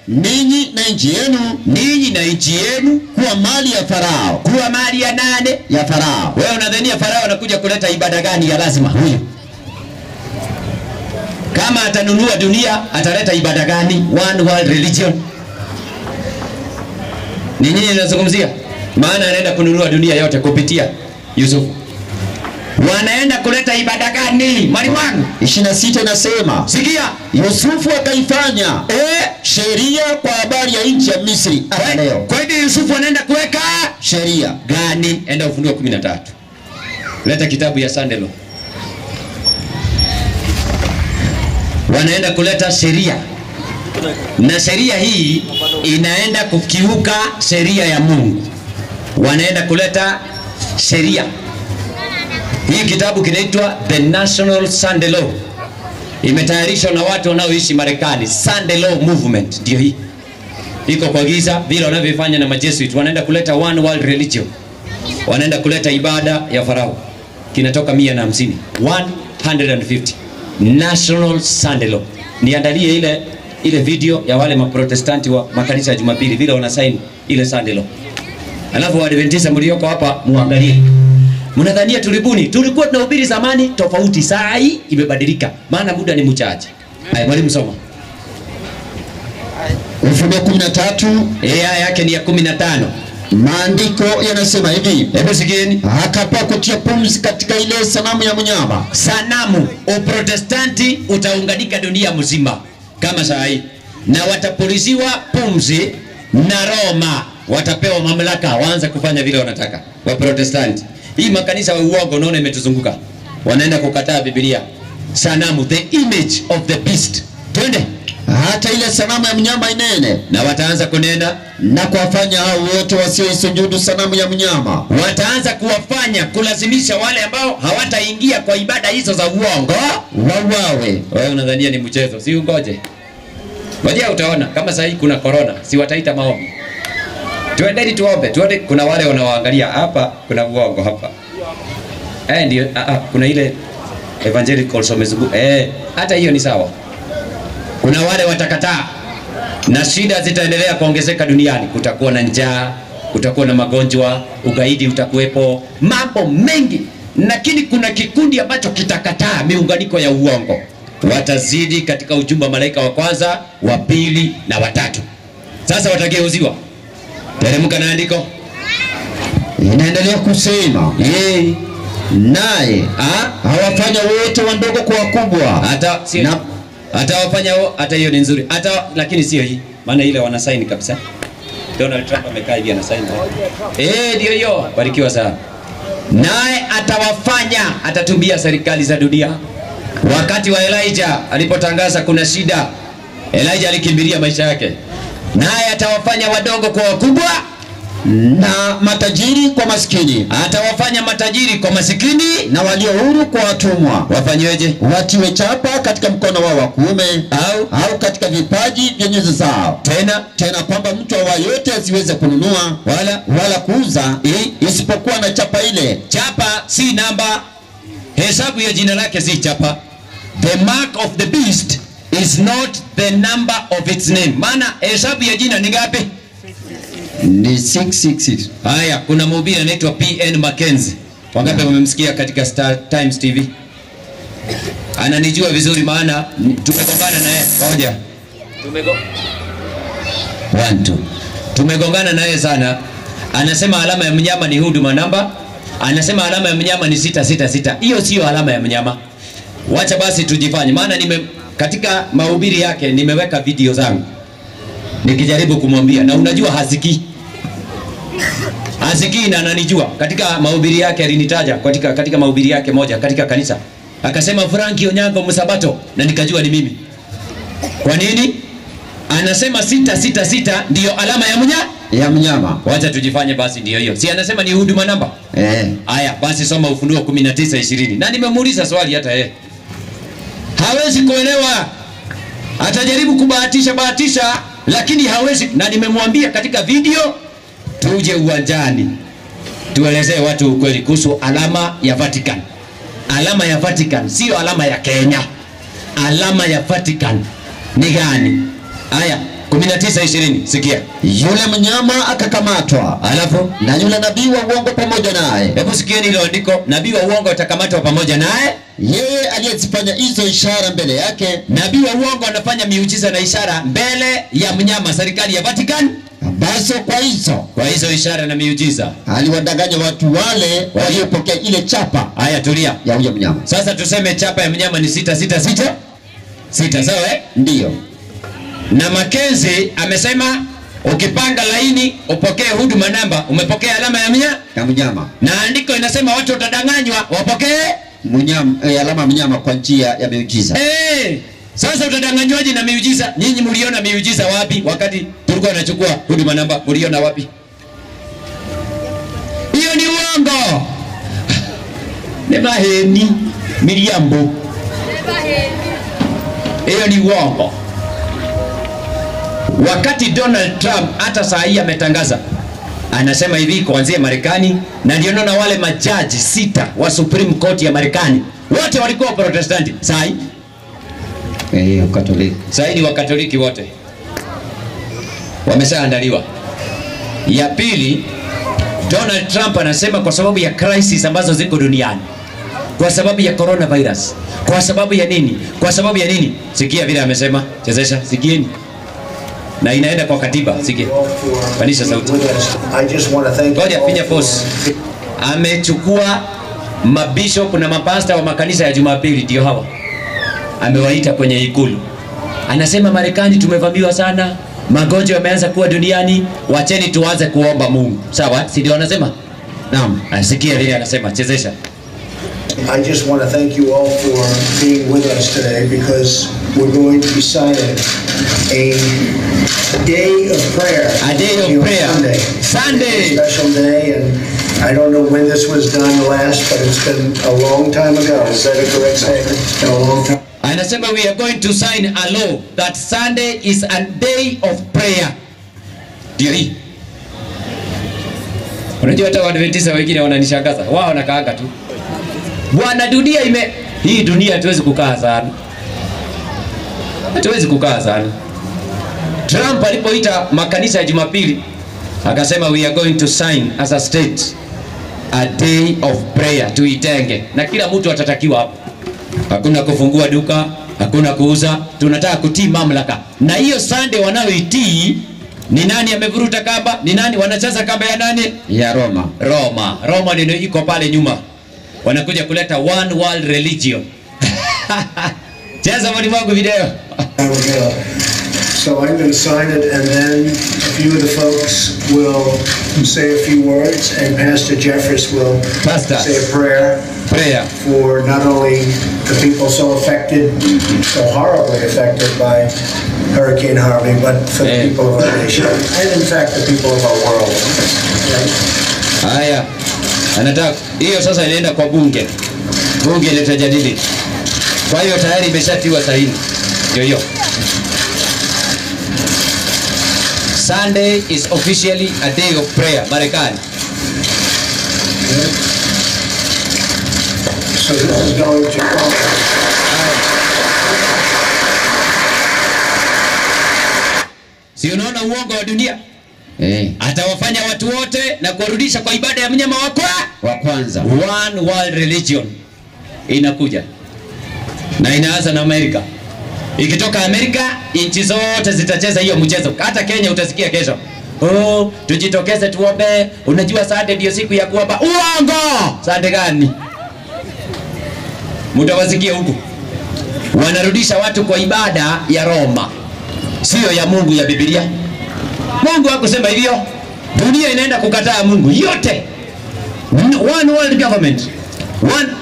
ninyi na nchi yenu, kuwa mali ya Farao. Kuwa mali ya nane? Ya Farao. Wewe unadhania Farao anakuja kuleta ibada gani ya lazima huyu? Kama atanunua dunia, ataleta ibada gani? One world religion. Ni nini ninazungumzia? Maana anaenda kununua dunia yote kupitia Yusufu. Wanaenda kuleta ibada gani? Mwalimu wangu. 26 nasema, sikia, Yusufu akaifanya sheria kwa habari ya nchi ya Misri hata leo. Kwa hiyo Yusufu anaenda kuweka sheria gani? Enda Ufunuo 13. Leta kitabu ya Sunday Law. Wanaenda kuleta sheria. Na sheria hii inaenda kukiuka sheria ya Mungu. Wanaenda kuleta sheria. Hii kitabu kinaitwa The National Sunday Law. Imetayarishwa na watu wanaoishi Marekani. Sunday Law Movement ndio hii. Iko kwa giza vile wanavyofanya na Majesuit. Wanaenda kuleta one world religion. Wanaenda kuleta ibada ya Farao. Kinatoka 150. 150. National Sunday Law. Niandalie ile video ya wale maprotestanti wa makanisa ya Jumapili vile wanasaini ile Sunday Law. Alafu Waadventista mlioko hapa muangalie. Mnadhania tulikuwa tunahubiri zamani tofauti, saa hii imebadilika maana muda ni mchache. Haya mwalimu soma. Ufunuo 13 aya yake ni ya 15. Maandiko yanasema hivi, hebu sikieni. Akapakutia pumzi katika ile sanamu ya mnyama. Sanamu, Uprotestanti utaunganika dunia mzima kama saa hii. Na watapuliziwa pumzi na Roma watapewa mamlaka waanze kufanya vile wanataka. Waprotestanti. Hii makanisa wa uongo naona imetuzunguka. Wanaenda kukataa Biblia. Sanamu, the image of the beast. Twende. Hata ile sanamu ya mnyama inene, na wataanza kunena na kuwafanya hao wote wasioisujudu sanamu ya mnyama. Wataanza kuwafanya, kulazimisha wale ambao hawataingia kwa ibada hizo za uongo wauawe. Wewe unadhania ni mchezo? Si ungoje. Ngoja utaona kama sasa hii kuna corona, si wataita maombi. Tuendeni tuombe. Tuende, kuna wale wanaoangalia hapa, kuna uongo hapa. Ndio kuna ile evangelical somezugu. Hata hiyo ni sawa. Kuna wale watakataa. Na shida zitaendelea kuongezeka duniani. Kutakuwa na njaa, kutakuwa na magonjwa, ugaidi utakuwepo, mambo mengi. Lakini kuna kikundi ambacho kitakataa miunganiko ya uongo. Watazidi katika ujumbe wa malaika wa kwanza, wa pili na watatu. Sasa watageuziwa. Teremka na andiko. Inaendelea kusema, naye hawafanya wote wadogo kwa wakubwa. Hata wafanya hata hiyo ni nzuri. Hata lakini sio hii. Maana ile wana sign kabisa. Donald Trump amekaa hivi ana sign. Ndio hiyo. Barikiwa sana. Naye atawafanya, atatumbia serikali za dunia. Wakati wa Elijah alipotangaza kuna shida, Elijah alikimbilia maisha yake. Naye atawafanya wadogo kwa wakubwa na matajiri kwa maskini. Atawafanya matajiri kwa masikini Na walio huru kwa watumwa. wafanyweje? Watiwe chapa katika mkono wao wa kuume au katika vipaji vya nyuso zao. Tena kwamba mtu awayote asiweze kununua wala kuuza isipokuwa na chapa ile. Chapa si namba, hesabu ya jina lake si chapa. The mark of the beast is not the number of its name. Maana hesabu ya jina ni ngapi? Ni 666. Haya, kuna mhubiri anaitwa PN Mackenzie. Wangapi wamemsikia katika Star Times TV? Ananijua vizuri maana tumegongana naye moja. Tumegongana naye sana. Anasema alama ya mnyama ni huduma namba. Anasema alama ya mnyama ni 666. Hiyo sio alama ya mnyama. Wacha basi tujifanye. Maana katika mahubiri yake nimeweka video zangu nikijaribu kumwambia, na unajua hasikii na ananijua. Katika mahubiri yake alinitaja katika mahubiri yake moja katika kanisa, akasema Franki Onyango Msabato, na nikajua ni mimi. Kwa nini? Anasema 666 ndio alama ya mnyama. Wacha tujifanye basi ndio hiyo. Si anasema ni huduma namba? Haya basi soma Ufunuo 19:20. Na nimemuuliza swali hata yeye hawezi kuelewa. Atajaribu kubahatisha lakini hawezi, na nimemwambia katika video tuje uwanjani tuelezee watu ukweli kuhusu alama ya Vatican. Alama ya Vatican sio alama ya Kenya. Alama ya Vatican ni gani? Haya 19:20 sikia. Yule mnyama akakamatwa, alafu na yule nabii wa uongo pamoja naye. Hebu sikieni hilo andiko, nabii wa uongo atakamatwa pamoja naye. Yeye aliyezifanya hizo ishara mbele yake. Nabii wa uongo anafanya miujiza na ishara mbele ya mnyama, serikali ya Vatican. Basi kwa hizo ishara na miujiza aliwadanganya watu wale waliopokea ile chapa. Haya tulia ya huyo mnyama. Sasa tuseme chapa ya mnyama ni 666. Sawa Ndio. Na Mackenzie amesema ukipanga laini upokee huduma namba, umepokea alama ya mnyama. Na andiko inasema watu watadanganywa wapokee mnyama, alama ya mnyama kwa njia ya miujiza. Sasa utadanganywaje na miujiza? Nyinyi mliona miujiza wapi wakati tulikuwa tunachukua huduma namba? Mliona wapi? Hiyo ni uongo. Nebaheni Miriambo. Hiyo ni uongo. Wakati Donald Trump hata saa hii ametangaza, anasema hivi kuanzia Marekani, na ndio naona wale majaji 6 wa Supreme Court ya Marekani wote walikuwa Protestanti. Saa hii Katoliki. Saa hii wa Katoliki wote wameshaandaliwa. Ya pili, Donald Trump anasema kwa sababu ya crisis ambazo ziko duniani, kwa sababu ya coronavirus, kwa sababu ya nini? Sikia vile amesema, chezesha, sikieni. Na inaenda kwa katiba, sikia. Panisha sauti. Ngoja pinya pause. Amechukua mabishop na mapasta wa makanisa ya Jumapili, ndio hawa. Amewaita kwenye ikulu. Anasema Marekani tumevamiwa sana, magonjwa yameanza kuwa duniani, wacheni tuanze kuomba Mungu. Sawa? Si ndio anasema? Naam. Asikia vile anasema, chezesha. I just want to thank you all for being with us today because we're going to be signing a day of prayer. A day of prayer. Sunday. A special day, and I don't know when this was done last, but it's been a long time ago. Is that a correct statement? It's been a long time. Anasema we are going to sign a law that Sunday is a day of prayer. Ndio hii. Unajua hata Waadventista wengine wananishangaza. Wao wanakaanga tu. Bwana, dunia hii dunia hatuwezi kukaa sana. Trump alipoita makanisa ya Jumapili akasema we are going to sign as a state a day of prayer, tuitenge na kila mtu atatakiwa hapo. Hakuna kufungua duka, hakuna kuuza, tunataka kutii mamlaka. Na hiyo Sunday wanaoitii ni nani amevuruta kamba? Ni nani wanacheza kamba ya nani? Ya Roma. Roma ndio iko pale nyuma. Wanakuja kuleta one world religion. Cheza mwalimu wangu video. So I'm going to sign it, and then a few of the folks will say a few words, and Pastor Jeffress will say a prayer for not only the people so affected, so horribly affected by Hurricane Harvey, but for the people of our nation, and in fact the people of our world. Haya, anataka hiyo sasa inaenda kwa bunge. Bunge litajadili. Kwa hiyo tayari imeshatiwa saini. Ndio hiyo. Sunday is officially a day of prayer, Marekani. So this is going to Si unaona uongo wa dunia? Atawafanya watu wote na kurudisha kwa ibada ya mnyama wa kwanza. One world religion inakuja. Na inaanza na Amerika. Ikitoka Amerika, nchi zote zitacheza hiyo mchezo. Hata Kenya utasikia kesho. Oh, tujitokeze tuombe. Unajua Sunday ndio siku ya kuomba. Uongo! Sunday gani? Mtawasikia huko. Wanarudisha watu kwa ibada ya Roma. Sio ya Mungu ya Biblia. Mungu hakusema hivyo. Dunia inaenda kukataa Mungu yote. One world government.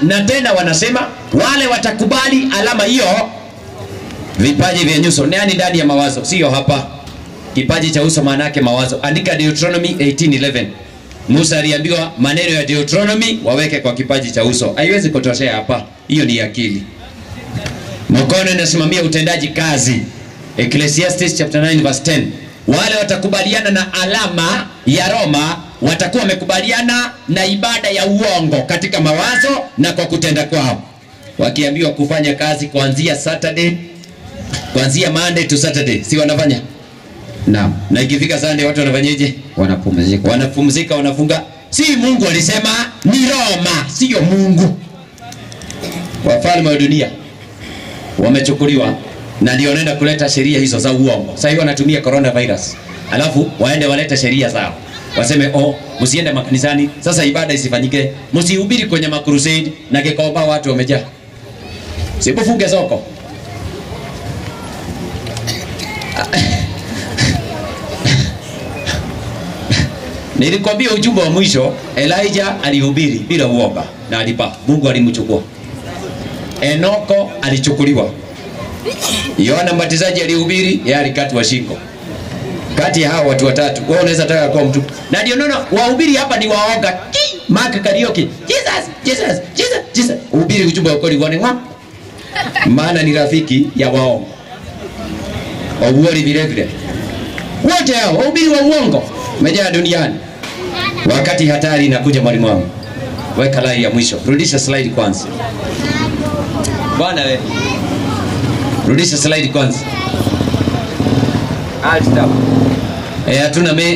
Na tena wanasema wale watakubali alama hiyo, vipaji vya nyuso nani ndani ya mawazo, sio hapa. Kipaji cha uso maana yake mawazo. Andika Deuteronomy 18:11. Musa aliambiwa maneno ya Deuteronomy waweke kwa kipaji cha uso. Haiwezi kutoshea hapa. Hiyo ni akili. Mkono inasimamia utendaji kazi. Ecclesiastes chapter 9 verse 10. Wale watakubaliana na alama ya Roma watakuwa wamekubaliana na ibada ya uongo katika mawazo na kwa kutenda kwao. Wakiambiwa kufanya kazi kuanzia Saturday, kuanzia Monday to Saturday, si wanafanya? Na ikifika Sunday watu wanafanyaje? Wanapumzika. Wanapumzika, wanafunga. Si Mungu alisema, ni Roma, sio Mungu. Wafalme wa dunia wamechukuliwa na ndio wanaenda kuleta sheria hizo za uongo. Sasa hivi wanatumia coronavirus. Alafu waende walete sheria zao. Waseme msiende makanisani, sasa ibada isifanyike, msihubiri kwenye makrusade na kikoba watu wamejaa. Sipofunge soko. Nilikwambia ujumbe wa mwisho, Elijah alihubiri bila uoga na alipa. Mungu alimchukua. Enoko alichukuliwa. Yohana Mbatizaji alihubiri, yeye alikatwa shingo. Kati ya hao watu watatu, wewe unaweza taka kuwa mtu. Na ndio naona wahubiri hapa ni waoga. Mark Karaoke. Jesus. Uhubiri ujumbe wa kweli uone ngwa. Maana ni rafiki ya waongo. Wauori vile vile. Wote hao wahubiri wa uongo wamejaa duniani. Wakati hatari inakuja mwalimu wangu. Weka lai ya mwisho. Rudisha slide kwanza. Bwana wewe. Rudisha slide kwanza.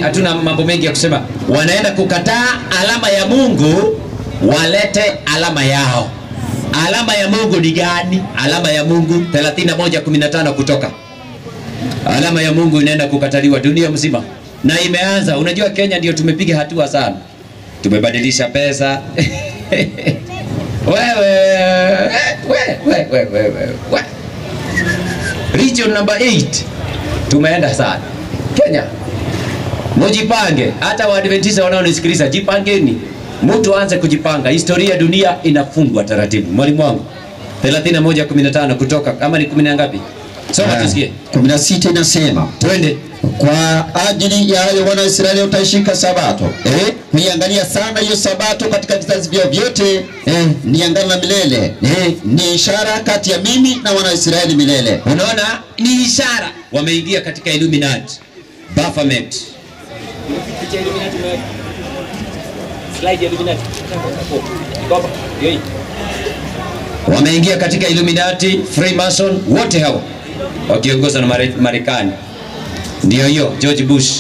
Hatuna mambo mengi ya kusema. Wanaenda kukataa alama ya Mungu, walete alama yao. Alama ya Mungu ni gani? Alama ya Mungu 31:15 Kutoka. Alama ya Mungu inaenda kukataliwa dunia mzima. Na imeanza, unajua Kenya ndio tumepiga hatua sana. Tumebadilisha pesa. Wewe. Region number 8. Tumeenda sana. Kenya. Mujipange. Hata Waadventista wanaonisikiliza, jipangeni. Mtu aanze kujipanga. Historia ya dunia inafungwa taratibu. Mwalimu wangu. 31:15 Kutoka. Kama ni 10 ngapi? Soma tusikie. 16 inasema, twende. Kwa ajili ya hayo wana Israeli utaishika sabato. Niangalia sana hiyo sabato katika vizazi vyao vyote. Ni agano la milele. Ni ishara kati ya mimi na wana Israeli milele. Unaona? Ni ishara. Wameingia katika Illuminati. Baphomet. Slide Illuminati. Wameingia katika Illuminati, Freemason, wote hao wakiongozwa na Marekani. Ndio hiyo George Bush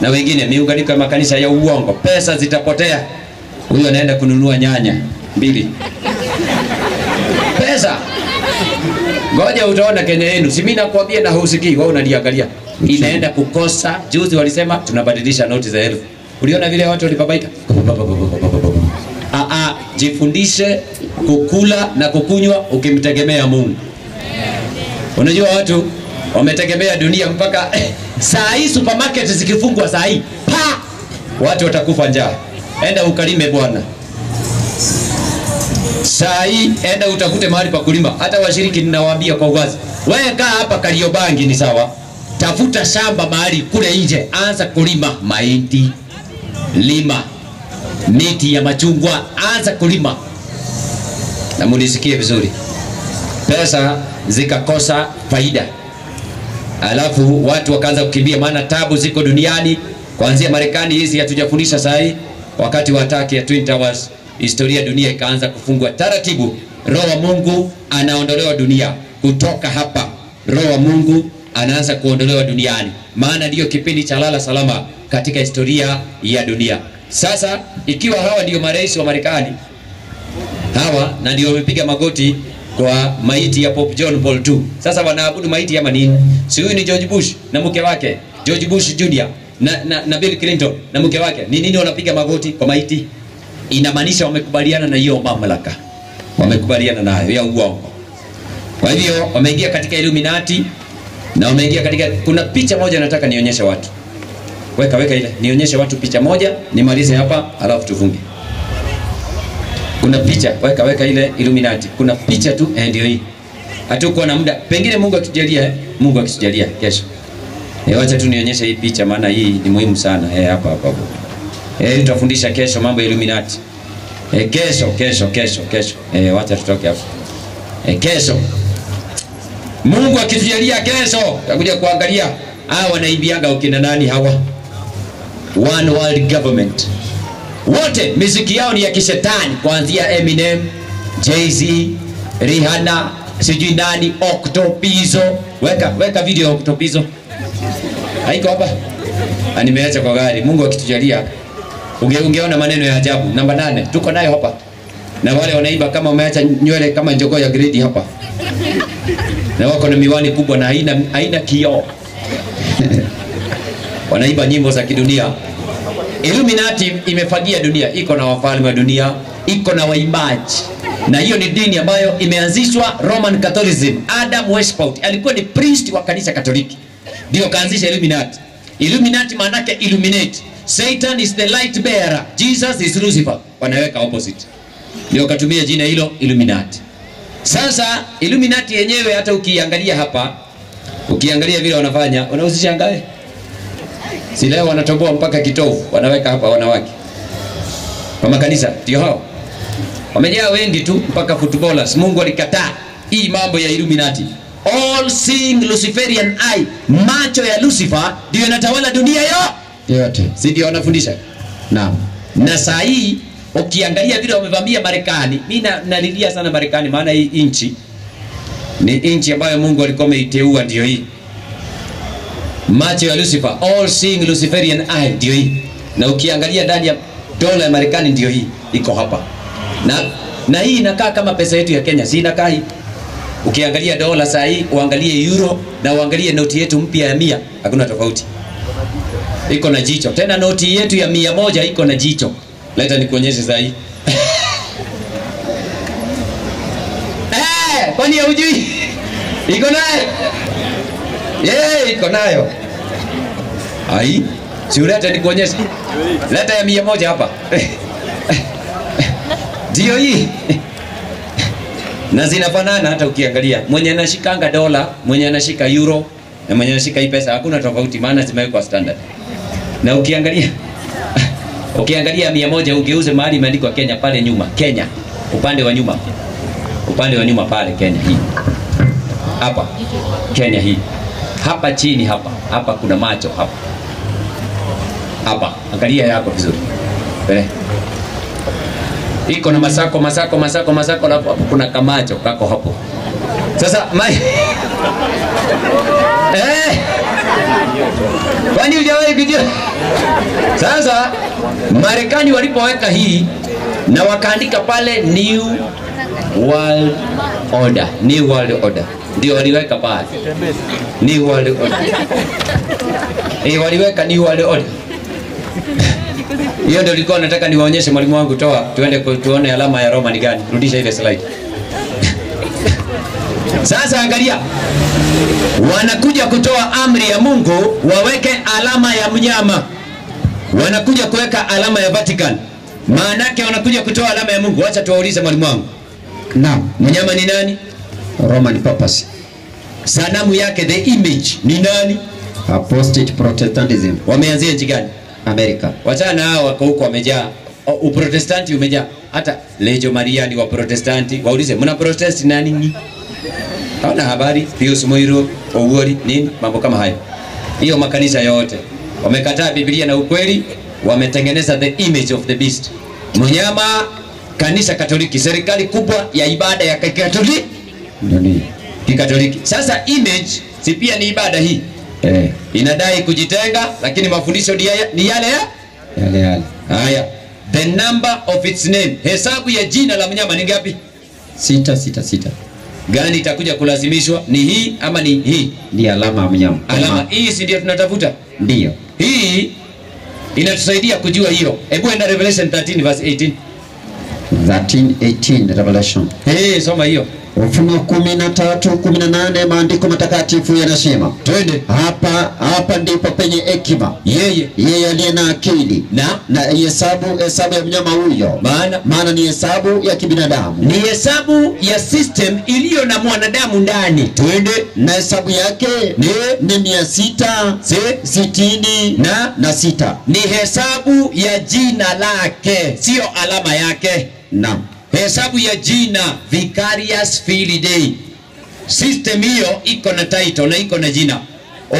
na wengine, miunganiko ya makanisa ya uongo. Pesa zitapotea. Huyo anaenda kununua nyanya 2. Pesa. Ngoja utaona Kenya yenu. Si mimi nakwambia na husikii, wewe unaniangalia. Inaenda kukosa. Juzi walisema tunabadilisha noti za 1000. Uliona vile watu walibabaika? Jifundishe kukula na kukunywa ukimtegemea Mungu. Unajua watu Wametegemea dunia mpaka saa hii supermarket zikifungwa saa hii, watu watakufa njaa. Enda ukalime bwana. Saa hii enda utafute mahali pa kulima. Hata washiriki ninawaambia kwa uwazi, wewe kaa hapa Kariobangi ni sawa. Tafuta shamba mahali kule nje, anza kulima mahindi, lima miti ya machungwa, anza kulima. Na munisikie vizuri, pesa zikakosa faida, alafu watu wakaanza kukimbia, maana tabu ziko duniani. Kuanzia Marekani hizi hatujafundisha saa hii, wakati wa ataki ya Twin Towers, historia dunia ikaanza kufungwa taratibu. Roho wa Mungu anaondolewa dunia kutoka hapa. Roho wa Mungu anaanza kuondolewa duniani, maana ndiyo kipindi cha lala salama katika historia ya dunia. Sasa ikiwa hawa ndio marais wa Marekani, hawa na ndio wamepiga magoti kwa maiti ya Pope John Paul II. Sasa wanaabudu maiti ama nini? Si huyu ni George Bush na mke wake, George Bush Jr. na Bill Clinton na mke wake. Ni nini wanapiga magoti kwa maiti? Inamaanisha wamekubaliana na hiyo mamlaka. Wamekubaliana nayo ya uongo. Kwa hivyo wameingia katika Illuminati na wameingia katika, kuna picha moja nataka nionyeshe watu. Weka ile. Nionyeshe watu picha moja, nimalize hapa alafu tufunge. Kuna picha, weka ile Illuminati. Kuna picha tu ndio hii. Hatukuwa na muda. Pengine Mungu akitujalia, Mungu akitujalia kesho. Wacha tu nionyeshe hii picha, maana hii ni muhimu sana. Hapa. Tutafundisha kesho mambo ya Illuminati. Kesho. Wacha tutoke hapo. Kesho. Mungu akitujalia kesho, tutakuja kuangalia hawa wanaibianga ukina nani hawa. One World Government. Wote muziki yao ni ya kishetani, kuanzia Eminem, Jay-Z, Rihanna, sijui nani, Octopizzo. Weka video ya Octopizzo. Haiko hapa? Nimeacha kwa gari. Mungu akitujalia ungeona maneno ya ajabu. Namba 8 tuko nayo hapa. Na wale wanaiba kama umeacha nywele kama njogoo ya grade hapa. Na wako na miwani kubwa na haina kioo. Wanaiba nyimbo za kidunia. Illuminati imefagia dunia, iko na wafalme wa dunia, iko na waimbaji. Na hiyo ni dini ambayo imeanzishwa Roman Catholicism. Adam Weishaupt alikuwa ni priest wa kanisa Katoliki, ndio kaanzisha Illuminati. Illuminati maana yake illuminate. Satan is the light bearer, Jesus is Lucifer. Wanaweka opposite, ndio katumia jina hilo Illuminati. Sasa Illuminati yenyewe hata ukiangalia hapa, ukiangalia vile wanafanya, unausishangae. Si leo wanatoboa mpaka kitovu, wanaweka hapa wanawake. Kwa makanisa ndio hao. Wamejaa wengi tu mpaka footballers. Mungu alikataa hii mambo ya Illuminati. All seeing Luciferian eye, macho ya Lucifer ndio yanatawala dunia yote. Si ndio wanafundisha? Naam. Na saa hii ukiangalia vile wamevamia Marekani, mimi nalilia sana Marekani, maana hii inchi ni inchi ambayo Mungu alikuwa ameiteua, ndio hii. Macho ya Lucifer, all seeing Luciferian eye, ndio hii. Na ukiangalia ndani ya dola ya Marekani ndio hii iko hapa. Na hii inakaa kama pesa yetu ya Kenya, si inakaa hii. Ukiangalia dola saa hii, uangalie euro na uangalie noti yetu mpya ya 100, hakuna tofauti. Iko na jicho. Tena noti yetu ya 100 iko na jicho. Leta nikuonyeshe saa hii. Kwani hujui? Iko nayo. Iko nayo. Ai, si uleta nikuonyeshe. Leta ya 100 hapa. Ndio hii. Na zinafanana hata ukiangalia. Mwenye anashikanga dola, mwenye anashika euro na mwenye anashika hii pesa hakuna tofauti, maana zimewekwa standard. Na ukiangalia 100 ugeuze mahali imeandikwa Kenya pale nyuma, Kenya upande wa nyuma. Upande wa nyuma pale Kenya hii. Hapa Kenya hii. Hapa chini hapa kuna macho hapa. Hapa angalia yako vizuri. Iko na masako hapo kuna kamacho kako hapo. Sasa kwani hujawahi kujua? Sasa Marekani walipoweka hii na wakaandika pale New World Order, ndio waliweka pale New World Order. Waliweka New World Order. Hiyo ndio nilikuwa nataka niwaonyeshe mwalimu wangu. Toa tuende tuone alama ya Roma ni gani. Rudisha ile slide. Sasa angalia, wanakuja kutoa amri ya Mungu waweke alama ya mnyama, wanakuja kuweka alama ya Vatican. Maana yake wanakuja kutoa alama ya Mungu. Acha tuwaulize mwalimu wangu. Naam. Mnyama ni nani? Roman papacy. Sanamu yake, the image, ni nani? Apostate Protestantism. Wameanzia nchi gani? Amerika. Wachana hao wako huko wamejaa. Uprotestanti umejaa. Hata Legio Maria ni wa Protestanti. Waulize, mna Protest nani nyinyi? Hawana habari. Pius Moiro, Owori, nini? Mambo kama hayo. Hiyo makanisa yote wamekataa Biblia na ukweli, wametengeneza the image of the beast. Mnyama. Kanisa Katoliki, serikali kubwa ya ibada ya Katoliki. Nani? Kikatoliki. Sasa image si pia ni ibada hii? Inadai kujitenga, lakini mafundisho ni yale ya? Yale. Haya. The number of its name. Hesabu ya jina la mnyama ni ngapi? 666. Gani itakuja kulazimishwa? Ni hii ama ni hii? Ni alama ya mnyama. Alama hii si ndio tunatafuta? Ndio. Hii inatusaidia kujua hiyo. Hebu enda Revelation 13 verse 18. 13:18 Revelation. Soma hiyo. Ufunuo 13:18 maandiko matakatifu yanasema, twende hapa ndipo penye hekima. Yeye aliye na akili na hesabu ya mnyama huyo, maana ni hesabu ya kibinadamu, ni hesabu ya system iliyo na mwanadamu ndani. Twende. Na hesabu yake ni 666. Ni hesabu ya jina lake, sio alama yake. Naam. Hesabu ya jina, Vicarious Filidae. System hiyo iko na title na iko na jina.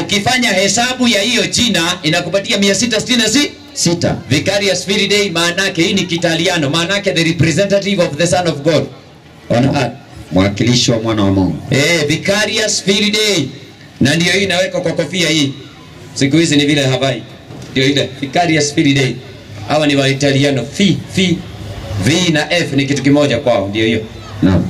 Ukifanya hesabu ya hiyo jina inakupatia 666. Vicarious Filidae maana yake, hii ni Kitaliano, maana yake the representative of the Son of God on earth, mwakilishi wa mwana wa Mungu. Vicarious Filidae. Na ndio hii inawekwa kwa kofia hii. Siku hizi ni vile Hawaii. Ndio ile Vicarious Filidae. Hawa ni wa Italiano. V na F ni kitu kimoja kwao, ndio hiyo. Naam.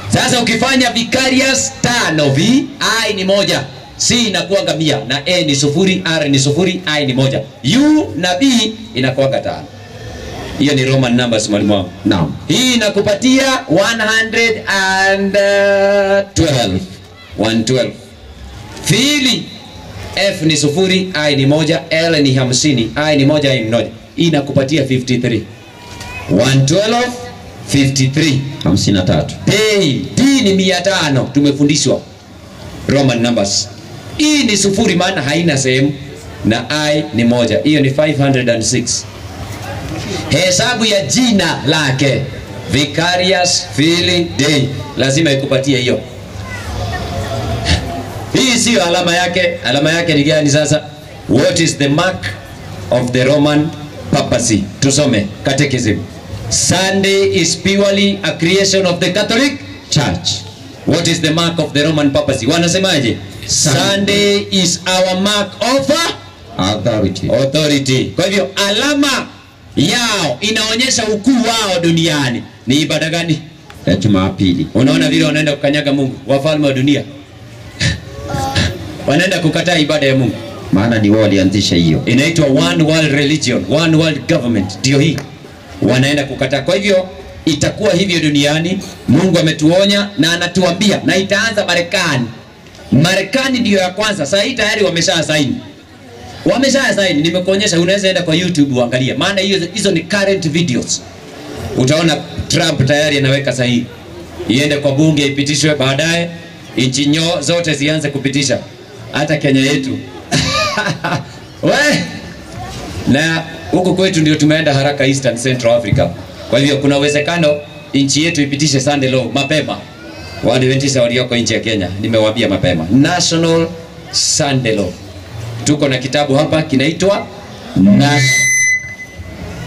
Sasa ukifanya Vicarious 5 V, I ni moja, C inakuwa 100 na A ni 0, R ni 0, I ni moja. U na B inakuwa 5. Hiyo ni Roman numbers mwalimu wangu. Naam. Hii inakupatia 112. Fili F ni 0, I ni moja, L ni 50, I ni moja, I ni moja. Hii inakupatia 53. 112 53 53. D ni 500. Tumefundishwa Roman numbers. E ni 0 maana haina sehemu, na I ni moja. Hiyo ni 506. Hesabu ya jina lake Vicarious Filidae lazima ikupatie hiyo. Hii sio alama yake. Alama yake ni gani sasa? What is the mark of the Roman papacy? Tusome Catechism. Sunday is purely a creation of the Catholic Church. What is the mark of the Roman papacy? Wanasemaje? Sunday is our mark of authority. Kwa hivyo alama yao inaonyesha ukuu wao duniani. Ni ibada gani? Ya Jumapili. Unaona vile wanaenda kukanyaga Mungu, wafalme wa dunia. Wanaenda kukataa ibada ya Mungu. Maana ni wao walianzisha hiyo. Inaitwa one world religion, one world government. Ndio hii. Wanaenda kukataa. Kwa hivyo itakuwa hivyo duniani. Mungu ametuonya na anatuambia, na itaanza Marekani. Marekani ndio ya kwanza. Sasa hii tayari wamesha saini. Nimekuonyesha, unaweza enda kwa YouTube uangalia. Maana hizo ni current videos. Utaona Trump tayari anaweka sahihi. Iende kwa bunge ipitishwe, baadaye nchi zote zianze kupitisha. Hata Kenya yetu. Na huko kwetu ndio tumeenda haraka Eastern Central Africa. Kwa hivyo kuna uwezekano nchi yetu ipitishe Sunday law mapema. Waadventista walioko nchi ya Kenya nimewaambia mapema. National Sunday law. Tuko na kitabu hapa kinaitwa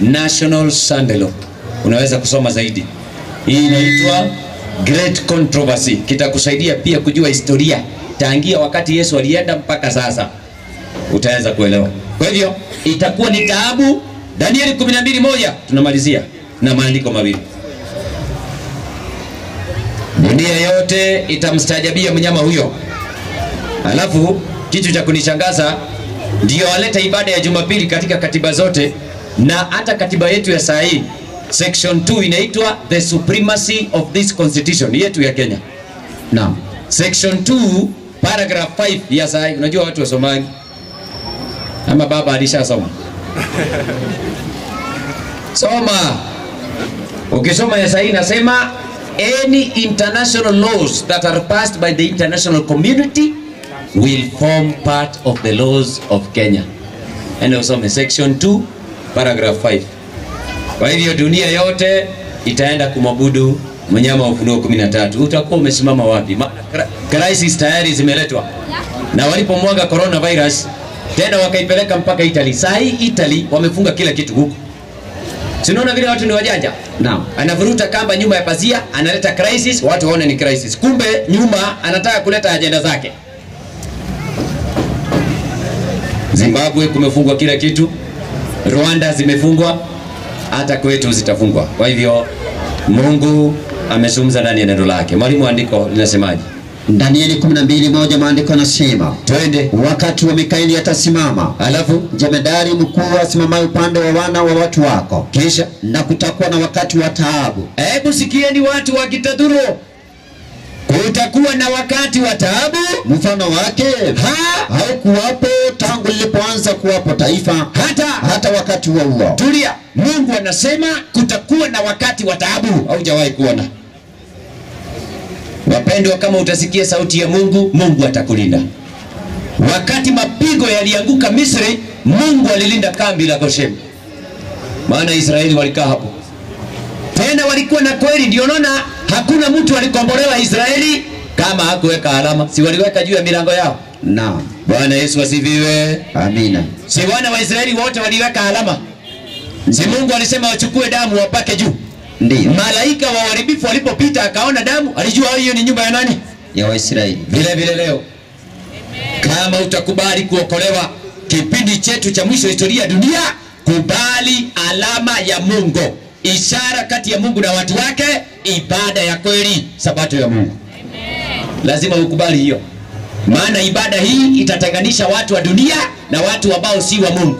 National Sunday law. Unaweza kusoma zaidi. Hii inaitwa Great Controversy. Kitakusaidia pia kujua historia tangia wakati Yesu alienda mpaka sasa. Utaweza kuelewa. Kwa hivyo itakuwa ni taabu. Danieli 12:1 tunamalizia na maandiko mawili. Dunia yote itamstajabia mnyama huyo. Alafu kitu cha kunishangaza ndio aleta ibada ya Jumapili katika katiba zote, na hata katiba yetu ya saa hii section 2 inaitwa the supremacy of this constitution yetu ya Kenya. Naam. Section 2 paragraph 5 ya Isaya. Unajua watu wasomangi ama baba alishasoma? Soma. Ukisoma Isaya inasema any international laws that are passed by the international community will form part of the laws of Kenya. And usome section 2 paragraph 5. Kwa hivyo dunia yote itaenda kumwabudu mnyama wa Ufunuo 13. Utakuwa umesimama wapi? Crisis tayari zimeletwa. Na walipomwaga coronavirus tena wakaipeleka mpaka Italy. Sahi Italy wamefunga kila kitu huko. Sinaona vile watu ni wajanja. Naam. Anavuruta kamba nyuma ya pazia, analeta crisis, watu waone ni crisis. Kumbe nyuma anataka kuleta ajenda zake. Zimbabwe kumefungwa kila kitu. Rwanda zimefungwa, hata kwetu zitafungwa. Kwa hivyo Mungu amezungumza ndani ya neno lake. Mwalimu, andiko linasemaje? Danieli 12:1 maandiko yanasema, twende, wakati wa Mikaeli atasimama, alafu jemedari mkuu asimamaye upande wa wana wa watu wako, kisha na kutakuwa na wakati wa taabu. Hebu sikieni watu wa Kitaduro, kutakuwa na wakati wa taabu. Mfano wake haukuwapo tangu lilipoanza kuwapo taifa hata wakati huo. Tulia, Mungu anasema kutakuwa na wakati wa taabu. Haujawahi kuona? Wapendwa, kama utasikia sauti ya Mungu, Mungu atakulinda. Wakati mapigo yalianguka Misri, Mungu alilinda kambi la Goshen. Maana Israeli walikaa hapo. Tena walikuwa na kweli, ndio naona hakuna mtu alikombolewa Israeli kama hakuweka alama. Si waliweka juu ya milango yao? Naam. Bwana Yesu asifiwe. Amina. Si wana wa Israeli wote waliweka alama? Si Mungu alisema wachukue damu wapake juu? Ndiyo. Malaika wa uharibifu walipopita akaona damu, alijua hiyo ni nyumba ya nani? Ya Waisraeli. Vile vile leo, kama utakubali kuokolewa kipindi chetu cha mwisho historia ya dunia, kubali alama ya Mungu, ishara kati ya Mungu na watu wake, ibada ya kweli, sabato ya Mungu. Lazima ukubali hiyo, maana ibada hii itatenganisha watu wa dunia na watu ambao si wa Mungu.